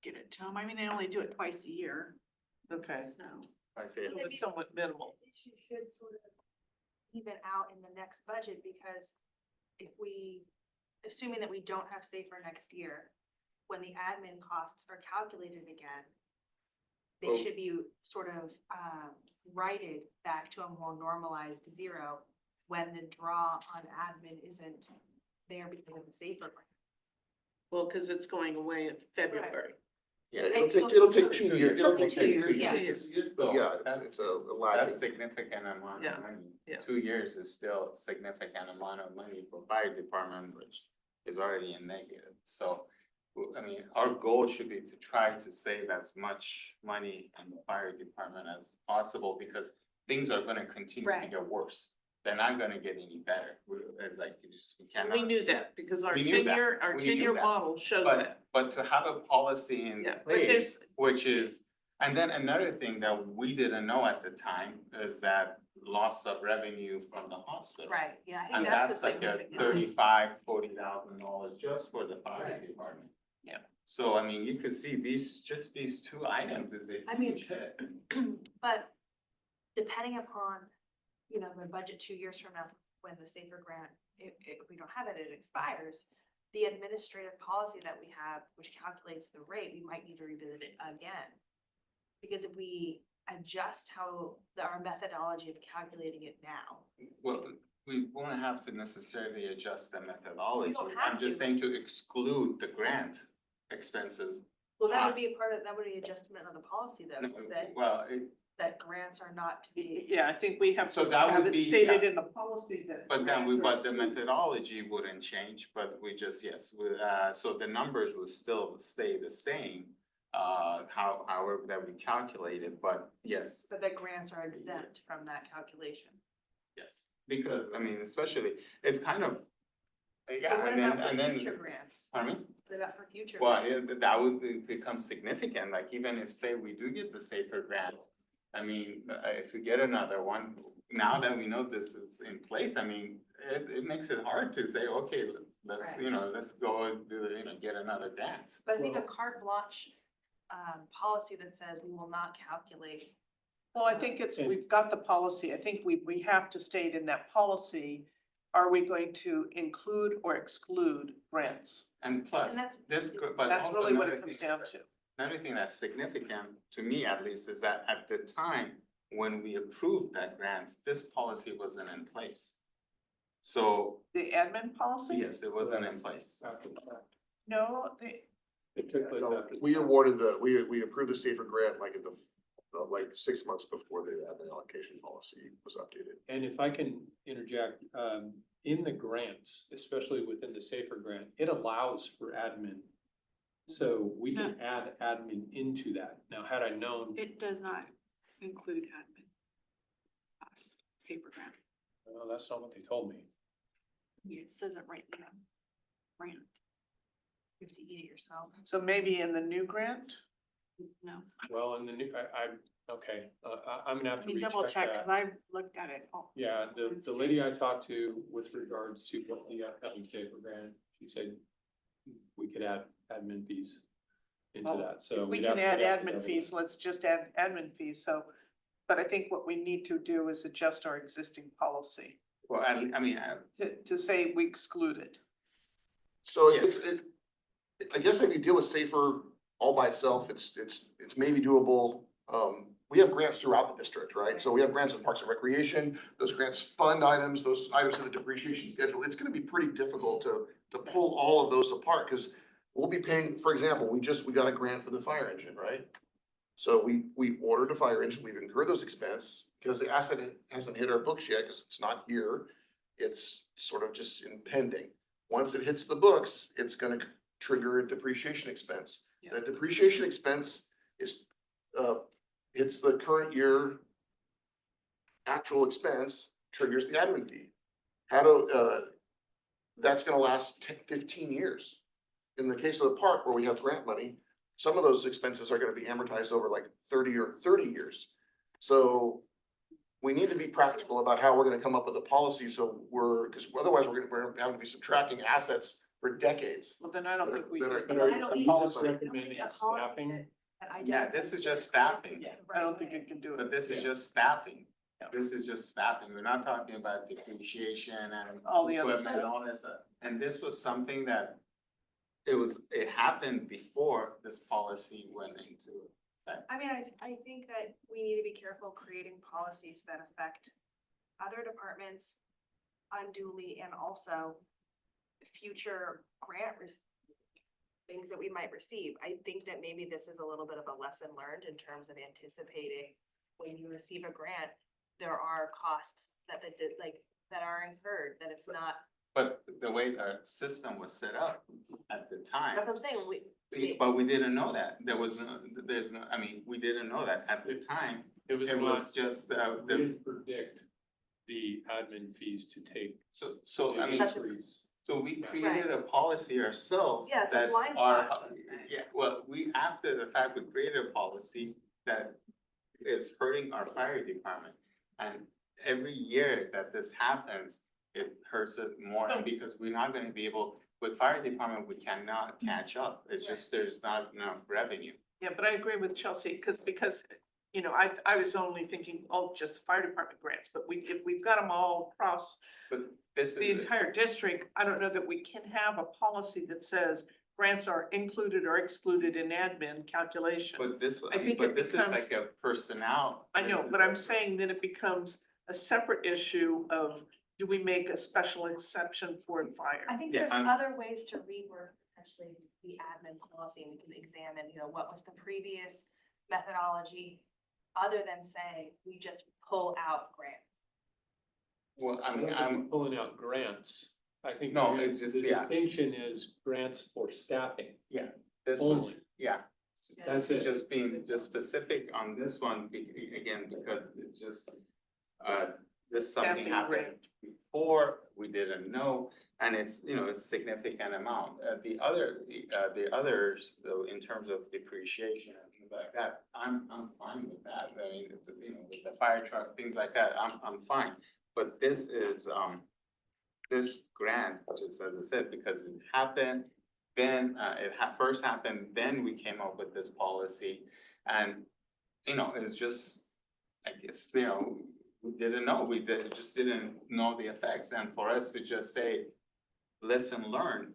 I: get it to them. I mean, they only do it twice a year,
D: Okay,
I: so.
B: I say,
D: so it's somewhat minimal.
I: You should sort of even out in the next budget, because if we, assuming that we don't have safer next year, when the admin costs are calculated again, they
B: Well-
I: should be sort of righted back to a more normalized zero when the draw on admin isn't there because of the safer grant.
D: Well, cause it's going away in February.
B: yeah,
E: It'll take 2 years.
I: It'll take 2 years, yeah.
B: So
E: Yeah,
B: that's-
E: it's a
B: That's
E: lag.
B: significant amount
D: Yeah,
B: of money.
D: yeah.
B: 2 years is still a significant amount of money for fire department, which is already in negative. So, I mean, our goal should be to try to save as much money in the fire department as possible, because things are gonna continue to
I: Right.
B: get worse. They're not gonna get any better. It's like, we cannot.
D: We knew that, because our
B: We knew that.
D: 10-year,
B: We knew that.
D: model showed
B: But,
D: that.
B: but to have a policy in
D: Yeah, but
B: place, which is, and then another thing that we didn't know at the time is that loss of revenue from the hospital.
I: Right, yeah, I
B: And
I: think that's
B: that's like a
I: significant.
B: $40,000 just for the fire department.
D: Yeah.
B: So I mean, you could see just these two items is a
I: I mean,
B: huge hit.
I: But depending upon, you know, the budget 2 years from now, when the safer grant, if we don't have it, it expires. The administrative policy that we have, which calculates the rate, we might need to revisit it again. Because if we adjust our methodology of calculating it now,
B: Well, we won't have to necessarily adjust the methodology.
I: don't have
B: I'm just
I: to.
B: saying to exclude the grant expenses.
I: well, that would be a part of, that would be adjustment of the policy that would say
B: Well,
I: that grants are not to be.
D: Yeah, I think we have
B: So
D: to
B: that
D: have
B: would
D: it
B: be-
D: stated
B: yeah.
D: in the policy that.
B: but then
D: grants are
B: but the
D: excluded.
B: methodology wouldn't change, but we just, yes, so the numbers would still stay the same. However that we calculated, but yes,
I: But that grants are exempt from that calculation.
B: yes, because I mean, especially, it's kind of.
I: But
B: Yeah,
I: what
B: and then,
I: about
B: and
I: for
B: then,
I: future grants?
B: pardon me?
I: What about for future?
B: Well,
I: grants?
B: that would become significant, like even if, say, we do get the safer grant. I mean, if we get another one, now that we know this is in place, I mean, it makes it hard to say, okay, let's,
I: Right.
B: you know, let's go and do, get another grant.
I: But I think a carte blanche policy that says we will not calculate.
D: Well, I think we've got the policy. I think we have to state in that policy, are we going to include or exclude grants?
B: And plus,
I: that's-
B: but
D: That's
B: also
D: really what
B: another
D: it comes
B: thing-
D: down to.
B: Another thing that's significant, to me at least, is that at the time when we approved that grant, this policy wasn't in place. So,
D: The admin policy?
B: yes, it wasn't in place.
H: After the fact.
D: No,
H: It took place
E: No,
H: after. the
E: we
H: fact.
E: awarded we approved the safer grant like at like 6 months before the admin allocation policy was updated.
H: And if I can interject, in the grants, especially within the safer grant, it allows for admin. So we can add admin into that. Now, had I known,
J: It does not include admin. Safer grant.
H: well, that's not what they told me.
J: It says it right in the grant.
I: You have to eat it yourself.
D: so maybe in the new grant?
J: No.
H: Well, in the new, Okay, I'm gonna have
J: I
H: to
J: mean, double
H: recheck
J: check, cause
H: that.
J: I've looked at it. all.
H: Yeah, the lady I talked to with regards to what the upcoming safer grant, she said we could add admin fees into
D: Well,
H: that, so.
D: If we
H: we'd
D: can
H: have-
D: add
H: we'd have to
D: admin
H: double
D: fees,
H: check.
D: let's just add admin fees, so. But I think what we need to do is adjust our existing policy
B: Well, I mean,
D: to say we exclude it.
E: So
B: Yes.
E: I guess if you deal with safer all by itself, it's maybe doable. We have grants throughout the district, right? So we have grants in Parks and Recreation, those grants fund items, those items in the depreciation schedule. It's gonna be pretty difficult to pull all of those apart, because we'll be paying, for example, we got a grant for the fire engine, right? So we ordered a fire engine, we've incurred those expense, because the asset hasn't hit our books yet, because it's not here. It's sort of just impending. Once it hits the books, it's gonna trigger a depreciation expense.
D: Yeah.
E: The depreciation expense is, it's the current year actual expense triggers the admin fee. That's gonna last 15 years. In the case of the park where we have grant money, some of those expenses are gonna be amortized over like 30 or 30 years. So we need to be practical about how we're gonna come up with a policy, so because otherwise we're having to be subtracting assets for decades.
D: Well, then I don't think we.
E: That are-
H: But are
I: I don't
H: you
I: think-
H: just
I: I don't
H: recommending
I: think a policy
H: staffing?
I: that
B: yeah,
I: identifies
B: this is
I: the
B: just staffing.
I: expenses
D: Yeah,
I: the
D: I don't
I: right
D: think
I: way.
D: it can do
B: but
D: it.
B: this is just staffing.
D: Yeah.
B: This is just staffing. We're not talking about depreciation and
D: All the other
B: equipment and
D: stuff.
B: all this stuff. And this was something that it happened before this policy went into effect.
I: I mean, I think that we need to be careful creating policies that affect other departments unduly and also future things that we might receive. I think that maybe this is a little bit of a lesson learned in terms of anticipating when you receive a grant, there are costs that that are incurred, that it's not,
B: But the way our system was set up at the time,
I: that's what I'm saying,
B: but we didn't know that. We didn't know that at the time.
H: It was
B: It
H: not,
B: was just,
H: we didn't predict the admin fees to take.
B: so I
H: the
B: mean,
I: That's a-
H: increase.
B: so we created a policy ourselves.
I: Yeah, it's a
B: that's
I: blind
B: our-
I: spot, is what I'm saying.
B: Yeah, well, after the fact, we created a policy that is hurting our fire department. And every year that this happens, it hurts it more, and because we're not gonna be able, with fire department, we cannot catch up. It's just, there's not enough revenue.
D: Yeah, but I agree with Chelsea, because, you know, I was only thinking, oh, just fire department grants, but if we've got them all across
B: But this
D: the
B: is,
D: entire district, I don't know that we can have a policy that says grants are included or excluded in admin calculation.
B: but this,
D: I think
B: but
D: it
B: this is
D: becomes-
B: like a personnel.
D: I
B: this
D: know,
B: is
D: but
B: a-
D: I'm saying that it becomes a separate issue of, do we make a special exception for fire?
I: I think
B: Yeah,
I: there's
B: I'm-
I: other ways to rework potentially the admin policy, and we can examine, what was the previous methodology, other than saying, we just pull out grants.
B: Well, I
H: I
B: mean,
H: don't think we're pulling out grants. I think.
B: No,
H: the-
B: it's just,
H: the
B: yeah.
H: distinction is grants for staffing.
B: this was,
H: only.
B: yeah.
H: That's
B: This is
H: it.
B: just being just specific on this one, again, because it's just, this something
D: Staffing
B: happened
D: grant.
B: before, we didn't know, and it's, it's significant amount. The others, though, in terms of depreciation and things like that, I'm fine with that. I mean, with the fire truck, things like that, I'm fine. But this is, this grant, just as I said, because it happened, then first happened, then we came up with this policy. And, it's just, I guess, we didn't know, just didn't know the effects. And for us to just say, lesson learned,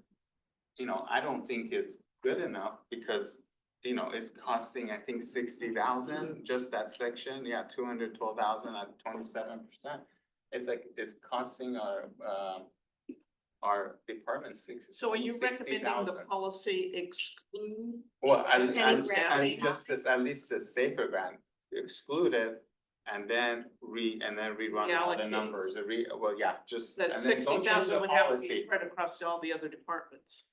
B: I don't think is good enough, because, it's costing, I think, 60,000, just that section, 212,000 at 27%. It's like, it's costing our department
D: So are you recommending the
B: 60,000.
D: policy exclude?
B: Well,
D: Any
B: and
D: grant?
B: just this, at least the safer grant excluded, and then rerun all the
D: Reallocate.
B: numbers, just.
D: That
B: and then don't change
D: 60,000
B: the
D: would have to be
B: policy.
D: spread across all the other departments.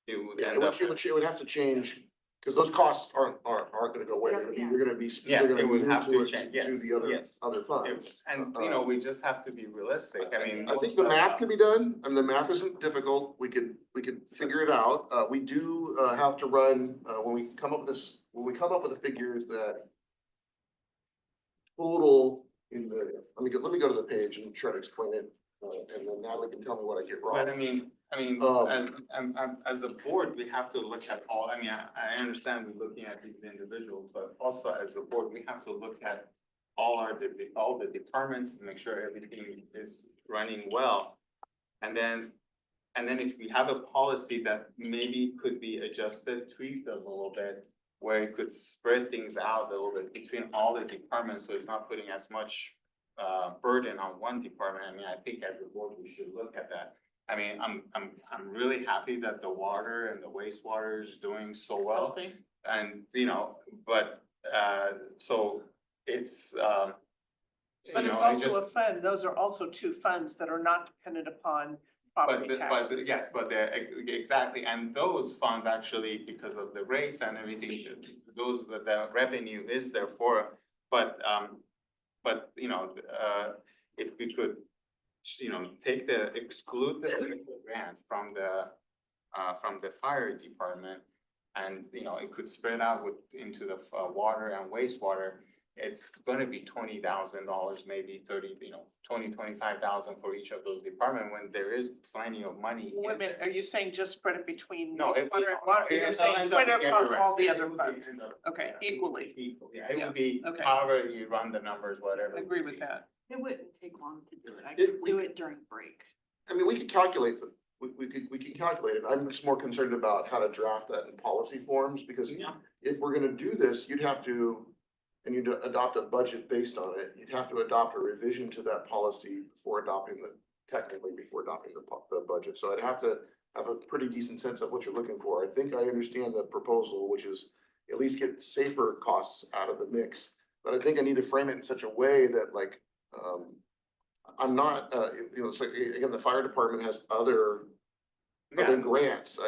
B: It would
E: Yeah,
B: end up-
E: it would have to change, because those costs aren't gonna go away, they're gonna be.
B: Yes,
E: they're gonna
B: it would
E: move
B: have to
E: towards-
B: change,
E: To
B: yes,
E: the
B: yes.
E: other funds.
B: And, we just have to be realistic, I mean.
E: I think
B: most
E: the
B: of,
E: math can be done, and the math isn't difficult, we could figure it out. We do, have to run, when we come up with the figures that total in the, let me go to the page and try to explain it. And then Natalie can tell me what I get wrong.
B: But I mean, as a board, we have to look at all, I mean, I understand we're looking at these individuals, but also as a board, we have to look at all the departments and make sure everything is running well. And then if we have a policy that maybe could be adjusted, tweaked a little bit, where it could spread things out a little bit between all the departments, so it's not putting as much burden on one department. I mean, I think as a board, we should look at that. I mean, I'm really happy that the water and the wastewater is doing so well. And, you know, but, so it's,
D: But
B: you
D: it's
B: know, I
D: also a
B: just,
D: fund, those are also two funds that are not dependent upon property taxes.
B: yes, but they're, exactly, and those funds actually, because of the rates and everything, those, the revenue is there for, but, you know, if we could, you know, exclude the SAFER grant from the fire department, and, you know, it could spread out into the water and wastewater, it's gonna be $20,000, maybe 30, you know, 25,000 for each of those departments, when there is plenty of money.
D: Wait a minute, are you saying just spread it between
B: No, it
D: water and water? You're saying spread it across all the other funds? Okay, equally.
B: Yeah, it
D: Yeah,
B: would be,
D: okay.
B: however you run the numbers, whatever.
D: I agree with that.
J: It wouldn't take long to do it. I
E: It-
J: could
E: we-
J: do it during break.
E: I mean, we could calculate we can calculate it. I'm just more concerned about how to draft that in policy forms, because
B: Yeah.
E: if we're gonna do this, you'd have to, and you'd adopt a budget based on it, you'd have to adopt a revision to that policy before adopting the budget. So I'd have to have a pretty decent sense of what you're looking for. I think I understand the proposal, which is at least get SAFER costs out of the mix. But I think I need to frame it in such a way that like, I'm not, you know, it's like, again, the fire department has other grants.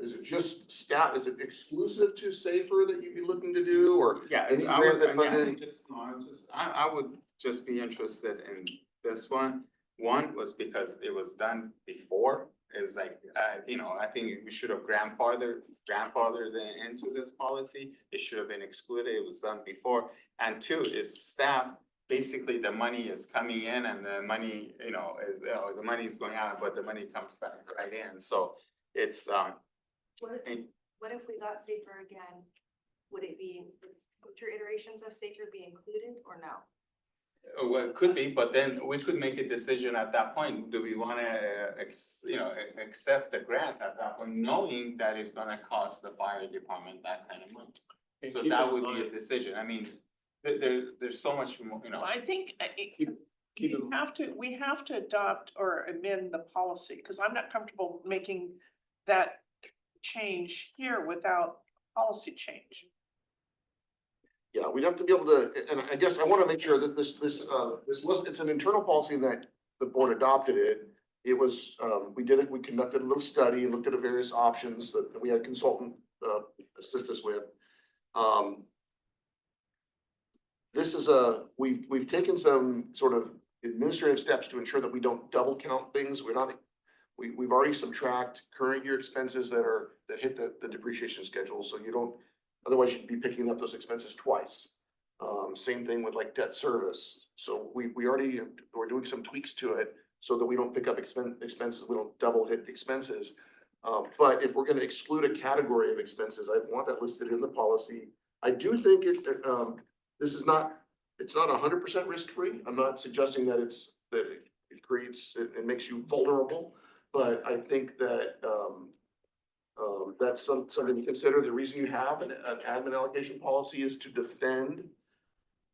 E: Is it just staff, is it exclusive to SAFER that you'd be looking to do, or?
B: Yeah,
E: Any
B: I
E: grant
B: would,
E: that
B: yeah,
E: funded-
B: I would just be interested in this one. One was because it was done before, it's like, you know, I think we should have grandfathered it into this policy. It should have been excluded, it was done before. And two is staff, basically the money is coming in and the money, you know, the money is going out, but the money comes back right in, so it's,
I: What if we got SAFER again? Would it be, future iterations of SAFER be included or no?
B: Well, it could be, but then we could make a decision at that point. Do we wanna, accept the grant at that point, knowing that it's gonna cost the fire department that kind of money?
H: And
B: So
H: keep
B: that
H: in
B: would be a
H: mind-
B: decision. I mean, there's so much more, you know.
D: I think
H: Keep in-
D: we have to adopt or amend the policy, because I'm not comfortable making that change here without policy change.
E: Yeah, we'd have to be able to, and I guess I wanna make sure that this wasn't, it's an internal policy that the board adopted it. It was, we conducted a little study and looked at the various options that we had a consultant, assist us with. This is we've taken some sort of administrative steps to ensure that we don't double count things. We've already subtract current year expenses that hit the depreciation schedule, so you don't, otherwise you'd be picking up those expenses twice. Same thing with like debt service. So we're doing some tweaks to it so that we don't pick up expenses, we don't double hit the expenses. But if we're gonna exclude a category of expenses, I want that listed in the policy. I do think it's not 100% risk-free. I'm not suggesting that it makes you vulnerable, but I think that that's something to consider. The reason you have an admin allocation policy is to defend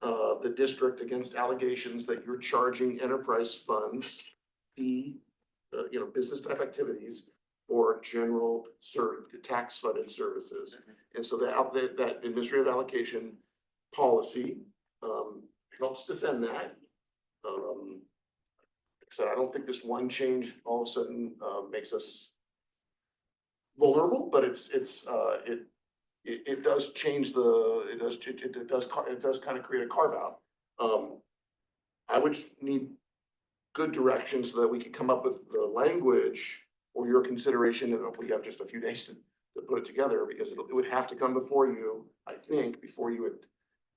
E: the district against allegations that you're charging enterprise funds, business type activities for general tax funded services. And so that administrative allocation policy helps defend that. Like I said, I don't think this one change all of a sudden makes us vulnerable, but it does change it does kind of create a carve out. I would need good direction so that we could come up with the language for your consideration, and we have just a few days to put it together, because it would have to come before you, I think, before you would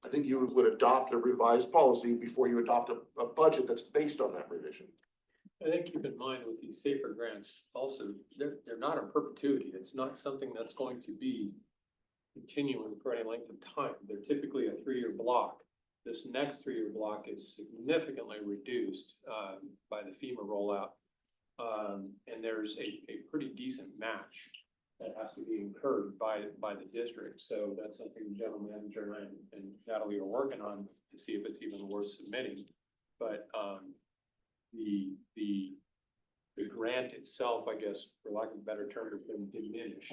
E: I think you would adopt a revised policy before you adopt a budget that's based on that revision.
H: I think keep in mind with these safer grants also, they're not in perpetuity. It's not something that's going to be continuing for any length of time. They're typically a 3-year block. This next 3-year block is significantly reduced by the FEMA rollout. And there's a pretty decent match that has to be incurred by the district. So that's something the general manager and Natalie are working on to see if it's even worth submitting. But the grant itself, I guess, for lack of a better term, has been diminished.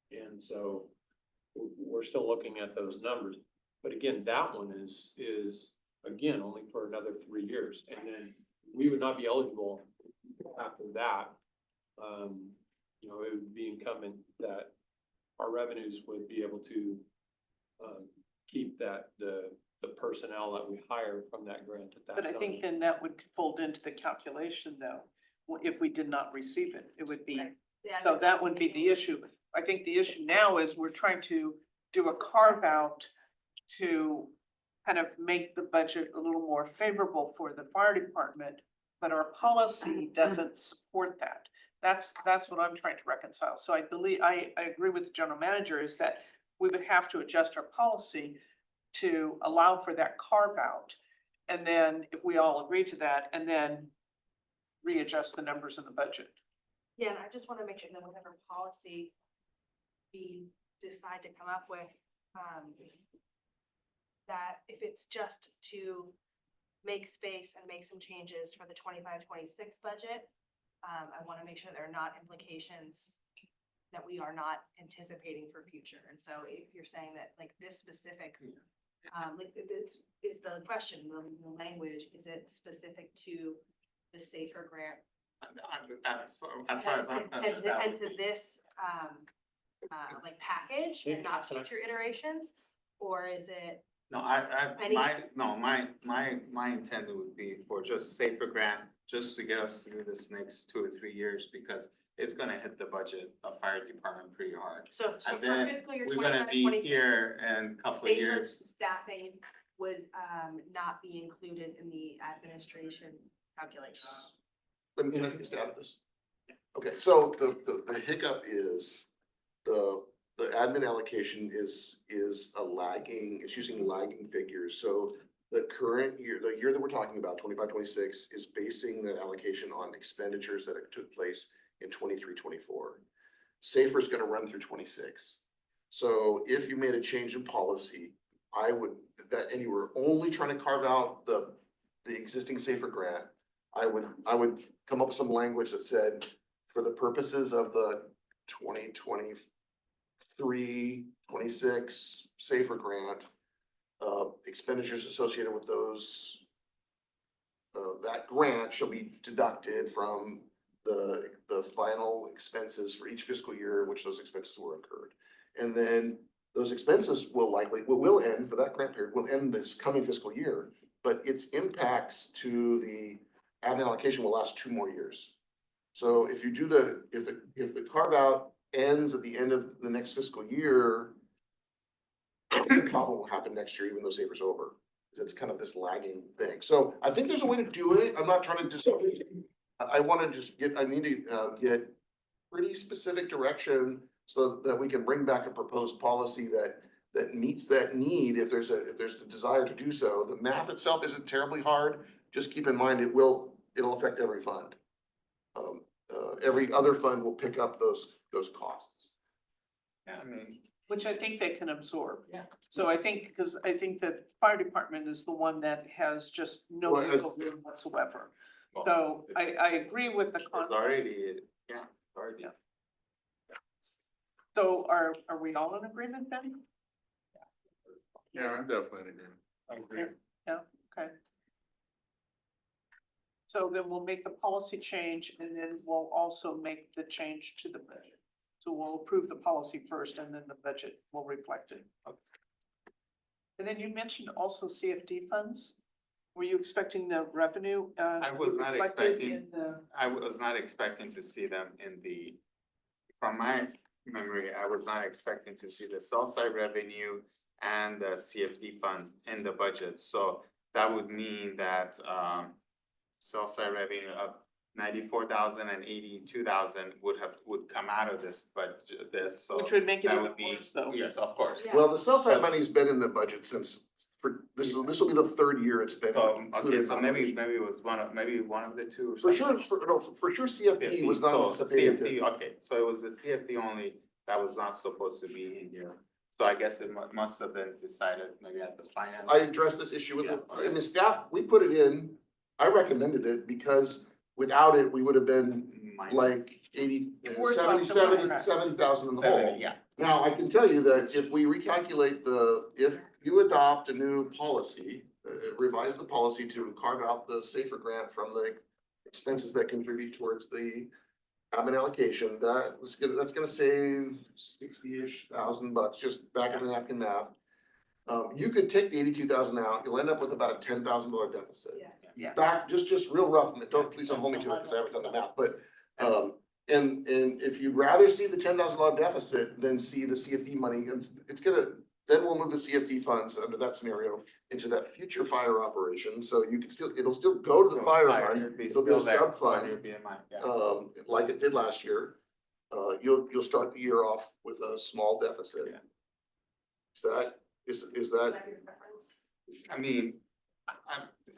H: And so we're still looking at those numbers. But again, that one is again, only for another 3 years. And then we would not be eligible after that. You know, it would be incumbent that our revenues would be able to keep the personnel that we hire from that grant at that
D: But I
H: time.
D: think then that would fold into the calculation though, if we did not receive it, it would be,
I: Yeah,
D: so that would be the issue. I think the issue now is we're trying to do a carve out to kind of make the budget a little more favorable for the fire department, but our policy doesn't support that. That's what I'm trying to reconcile. So I believe, I agree with the general manager is that we would have to adjust our policy to allow for that carve out. And then if we all agree to that, and then readjust the numbers in the budget.
I: Yeah, and I just wanna make sure that whatever policy we decide to come up with, that if it's just to make space and make some changes for the 25-26 budget, I wanna make sure there are not implications that we are not anticipating for future. And so if you're saying that like this specific, like this is the question, the language, is it specific to the safer grant?
B: As far as I'm concerned, that
I: And
B: would
I: to
B: be-
I: this, like package and not future iterations, or is it?
B: No,
I: Any-
B: my intent would be for just safer grant, just to get us through this next 2 or 3 years, because it's gonna hit the budget of fire department pretty hard.
I: So
B: And
I: for
B: then
I: fiscal year
B: we're gonna
I: 25,
B: be
I: 26,
B: here in a couple of
I: safer
B: years.
I: staffing would not be included in the administration calculation.
E: Let me, can I take a stab at this? Okay, so the hiccup is the admin allocation is a lagging, it's using lagging figures. So the current year, the year that we're talking about, 25-26, is basing that allocation on expenditures that took place in 23-24. Safer is gonna run through 26. So if you made a change in policy, I would, and you were only trying to carve out the existing Safer grant, I would come up with some language that said, for the purposes of the 2023-26 Safer grant, expenditures associated with those, that grant shall be deducted from the final expenses for each fiscal year in which those expenses were incurred. And then those expenses will end for that grant period, will end this coming fiscal year, but its impacts to the admin allocation will last 2 more years. So if you do if the carve out ends at the end of the next fiscal year, the problem will happen next year, even though Safer's over. It's kind of this lagging thing. So I think there's a way to do it. I'm not trying to just, I wanna just I need to get pretty specific direction so that we can bring back a proposed policy that meets that need if there's a desire to do so. The math itself isn't terribly hard. Just keep in mind, it'll affect every fund. Every other fund will pick up those costs.
B: Yeah, I mean,
D: Which I think they can absorb.
B: Yeah.
D: So I think, because I think the fire department is the one that has just no
E: Well, it has-
D: wiggle room whatsoever.
B: well,
D: So
B: it's-
D: I agree with the
B: It's
D: concept.
B: already, yeah, already.
D: Yeah. So are we all in agreement then?
A: Yeah, I'm definitely in agreement.
H: I agree.
D: Yeah, okay. So then we'll make the policy change and then we'll also make the change to the budget. So we'll approve the policy first and then the budget will reflect it. And then you mentioned also CFD funds. Were you expecting the revenue?
B: I was not
D: reflected
B: expecting-
D: in the-
B: I was not expecting to see them in from my memory, I was not expecting to see the sell side revenue and the CFD funds in the budget, so that would mean that, sales side revenue of 94,000 and 82,000 would come out of this, but this, so.
D: Which would make it
B: that
D: even
B: would be
D: worse, though.
B: Yes, of course.
I: Yeah.
E: Well, the sell side money's been in the budget since, this will be the third year it's been.
B: So, okay,
E: included
B: so
E: in
B: maybe,
E: operation.
B: maybe it was maybe one of the two or
E: For
B: something.
E: sure, for sure CFP was not
B: Oh, so
E: anticipated.
B: CFD, okay, so it was the CFD only that was not supposed to be in here. So I guess it must have been decided maybe at the finance.
E: I addressed this issue with,
B: Yeah.
E: I mean, staff, we put it in, I recommended it because without it, we would have been
B: Minus
E: like 80,
D: Worse off than
E: 70
D: we're at.
E: 70,000 in the
B: 70,
E: hole.
B: yeah.
E: Now, I can tell you that if we recalculate if you adopt a new policy, revise the policy to carve out the SAFER grant from the expenses that contribute towards the admin allocation, that's gonna save 60-ish thousand bucks, just back of the napkin math. You could take the 82,000 out, you'll end up with about a $10,000 deficit.
I: Yeah.
D: Yeah.
E: Back, just real rough, and please don't hold me to it, because I haven't done the math, but, and if you'd rather see the $10,000 deficit than see the CFD money, it's gonna, then we'll move the CFD funds under that scenario into that future fire operation, so you can still, it'll still go to the fire fund,
B: It'd be
E: it'll be a
B: still there,
E: sub-fund.
B: it'd be in my, yeah.
E: Like it did last year. You'll start the year off with a small deficit.
B: Yeah.
E: Is that,
I: Is that your preference?
B: I mean,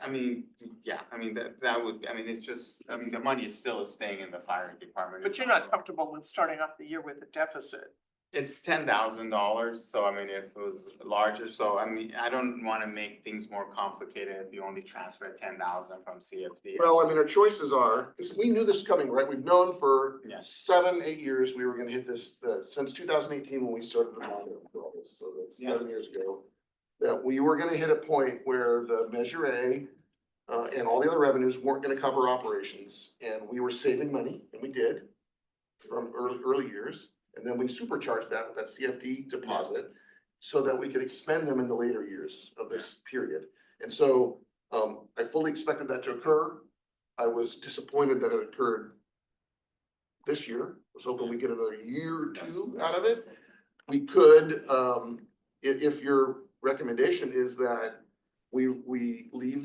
B: I mean, yeah, I mean, that would, I mean, it's just, I mean, the money is still staying in the fire department.
D: But you're not comfortable with starting off the year with a deficit.
B: It's $10,000, so I mean, if it was larger, so I mean, I don't wanna make things more complicated if you only transfer 10,000 from CFD.
E: well, I mean, our choices are, because we knew this was coming, right? We've known for
B: Yeah.
E: 7, 8 years, we were gonna hit this, since 2018 when we started the bond approvals, so that's
B: Yeah.
E: 7 years ago. That we were gonna hit a point where the Measure A, and all the other revenues weren't gonna cover operations, and we were saving money, and we did. From early years, and then we supercharged that with that CFD deposit. So that we could expend them in the later years of this period. And so, I fully expected that to occur. I was disappointed that it occurred this year. I was hoping we'd get another year or two out of it. We could, if your recommendation is that we leave we leave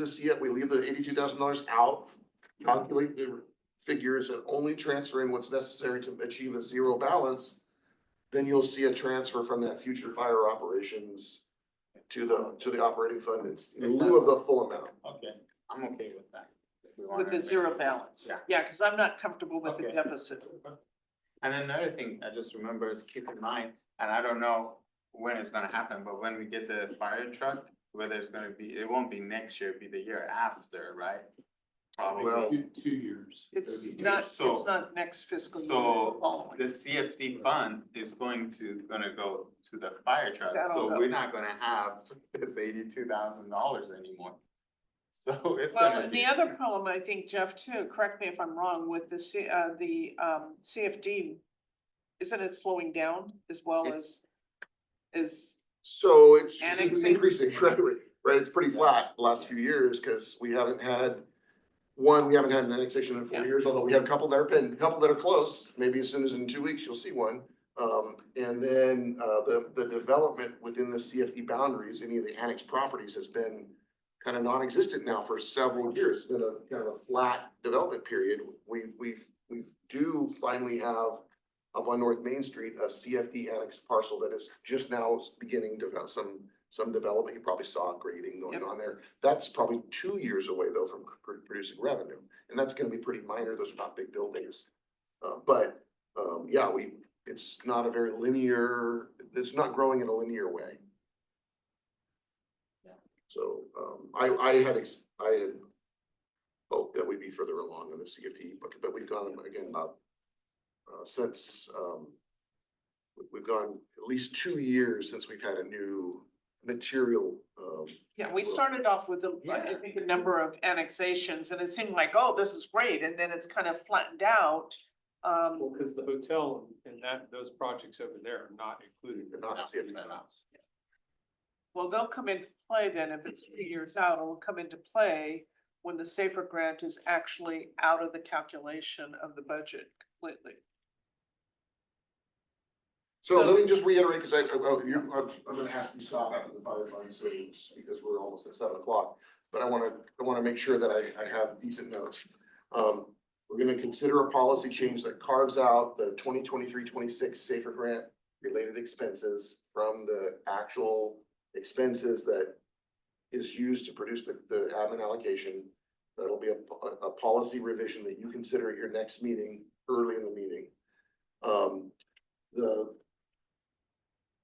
E: the $82,000 out, calculate the figures and only transferring what's necessary to achieve a zero balance, then you'll see a transfer from that future fire operations to the operating fund. It's in lieu of the full amount.
B: Okay, I'm okay with that. if we
D: With
B: wanna
D: the
B: make-
D: zero balance.
B: Yeah.
D: Yeah, cause I'm not comfortable with the
B: Okay.
D: deficit.
B: And then another thing I just remember is keep in mind, and I don't know when it's gonna happen, but when we get the fire truck, whether it's gonna be, it won't be next year, it'll be the year after, right? Probably.
E: Well,
H: 2 years.
D: It's
B: Maybe
D: not,
B: so-
D: it's not next fiscal year,
B: so
D: it's the following.
B: The CFD fund is gonna go to the fire truck,
D: That'll
B: so
D: go.
B: we're not gonna have this $82,000 anymore. So it's
D: Well,
B: gonna
D: the
B: be.
D: other problem, I think, Jeff, too, correct me if I'm wrong, with the CFD, isn't it slowing down as well
B: It's-
D: as
E: So it's just
D: Annexing.
E: increasing, right? It's pretty flat the last few years, because we haven't had an annexation in 4
D: Yeah.
E: years, although we have a couple that are pending, a couple that are close. Maybe as soon as in 2 weeks, you'll see one. And then, the development within the CFD boundaries, any of the annexed properties has been kind of non-existent now for several years. It's been a kind of a flat development period. We do finally have up on North Main Street, a CFD annexed parcel that is just now beginning to develop some development. You probably saw grading going
D: Yep.
E: on there. That's probably 2 years away though from producing revenue. And that's gonna be pretty minor. Those are not big buildings. Yeah, it's not a very linear, it's not growing in a linear way.
B: Yeah.
E: So, I had hoped that we'd be further along in the CFD, but we've gone again about since, we've gone at least 2 years since we've had a new material,
D: yeah, we started off with I think a number of annexations and it seemed like, oh, this is great, and then it's kind of flattened out.
H: Well, because the hotel and those projects over there are not included.
E: They're not CFD.
D: Well, they'll come into play then, if it's 3 years out, it'll come into play when the SAFER grant is actually out of the calculation of the budget completely.
E: So let me just reiterate, because I'm gonna ask you to stop after the fire fund, so it's because we're almost at 7 o'clock. But I wanna make sure that I have decent notes. We're gonna consider a policy change that carves out the 2023-26 Safer Grant related expenses from the actual expenses that is used to produce the admin allocation. That'll be a policy revision that you consider at your next meeting, early in the meeting.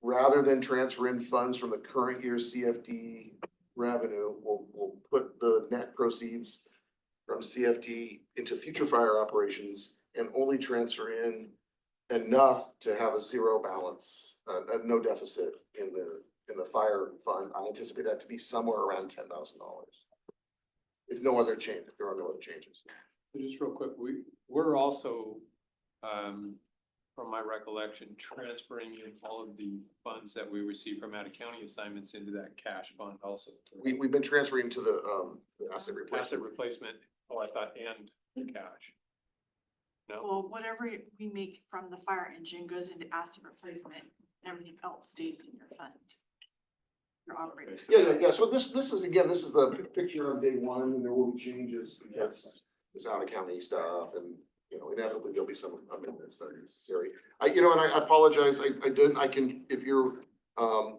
E: Rather than transfer in funds from the current year's CFD revenue, we'll put the net proceeds from CFD into future fire operations and only transfer in enough to have a zero balance, no deficit in the fire fund. I anticipate that to be somewhere around $10,000. If no other change, if there are no other changes.
H: So just real quick, we're also, from my recollection, transferring in all of the funds that we receive from out of county assignments into that cash fund also.
E: We've been transferring to the asset
H: Asset
E: replacement.
H: replacement, I thought, and the cash. No,
J: Well, whatever we make from the fire engine goes into asset replacement and everything else stays in your fund. Your operating.
E: Yeah. So this is, again, this is the picture on day one, and there will be changes because it's out of county stuff, and, you know, inevitably there'll be some amendments that are necessary. And I apologize, I can, if you're,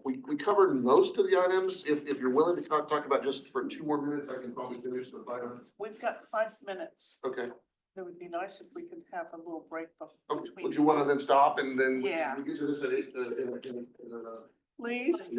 E: we covered most of the items. If you're willing to talk about just for 2 more minutes, I can probably finish the item.
D: We've got 5 minutes.
E: Okay.
D: It would be nice if we could have a little break
E: Okay,
D: between.
E: would you wanna then stop and then
D: Yeah.
E: we get to this at 8,
D: Please?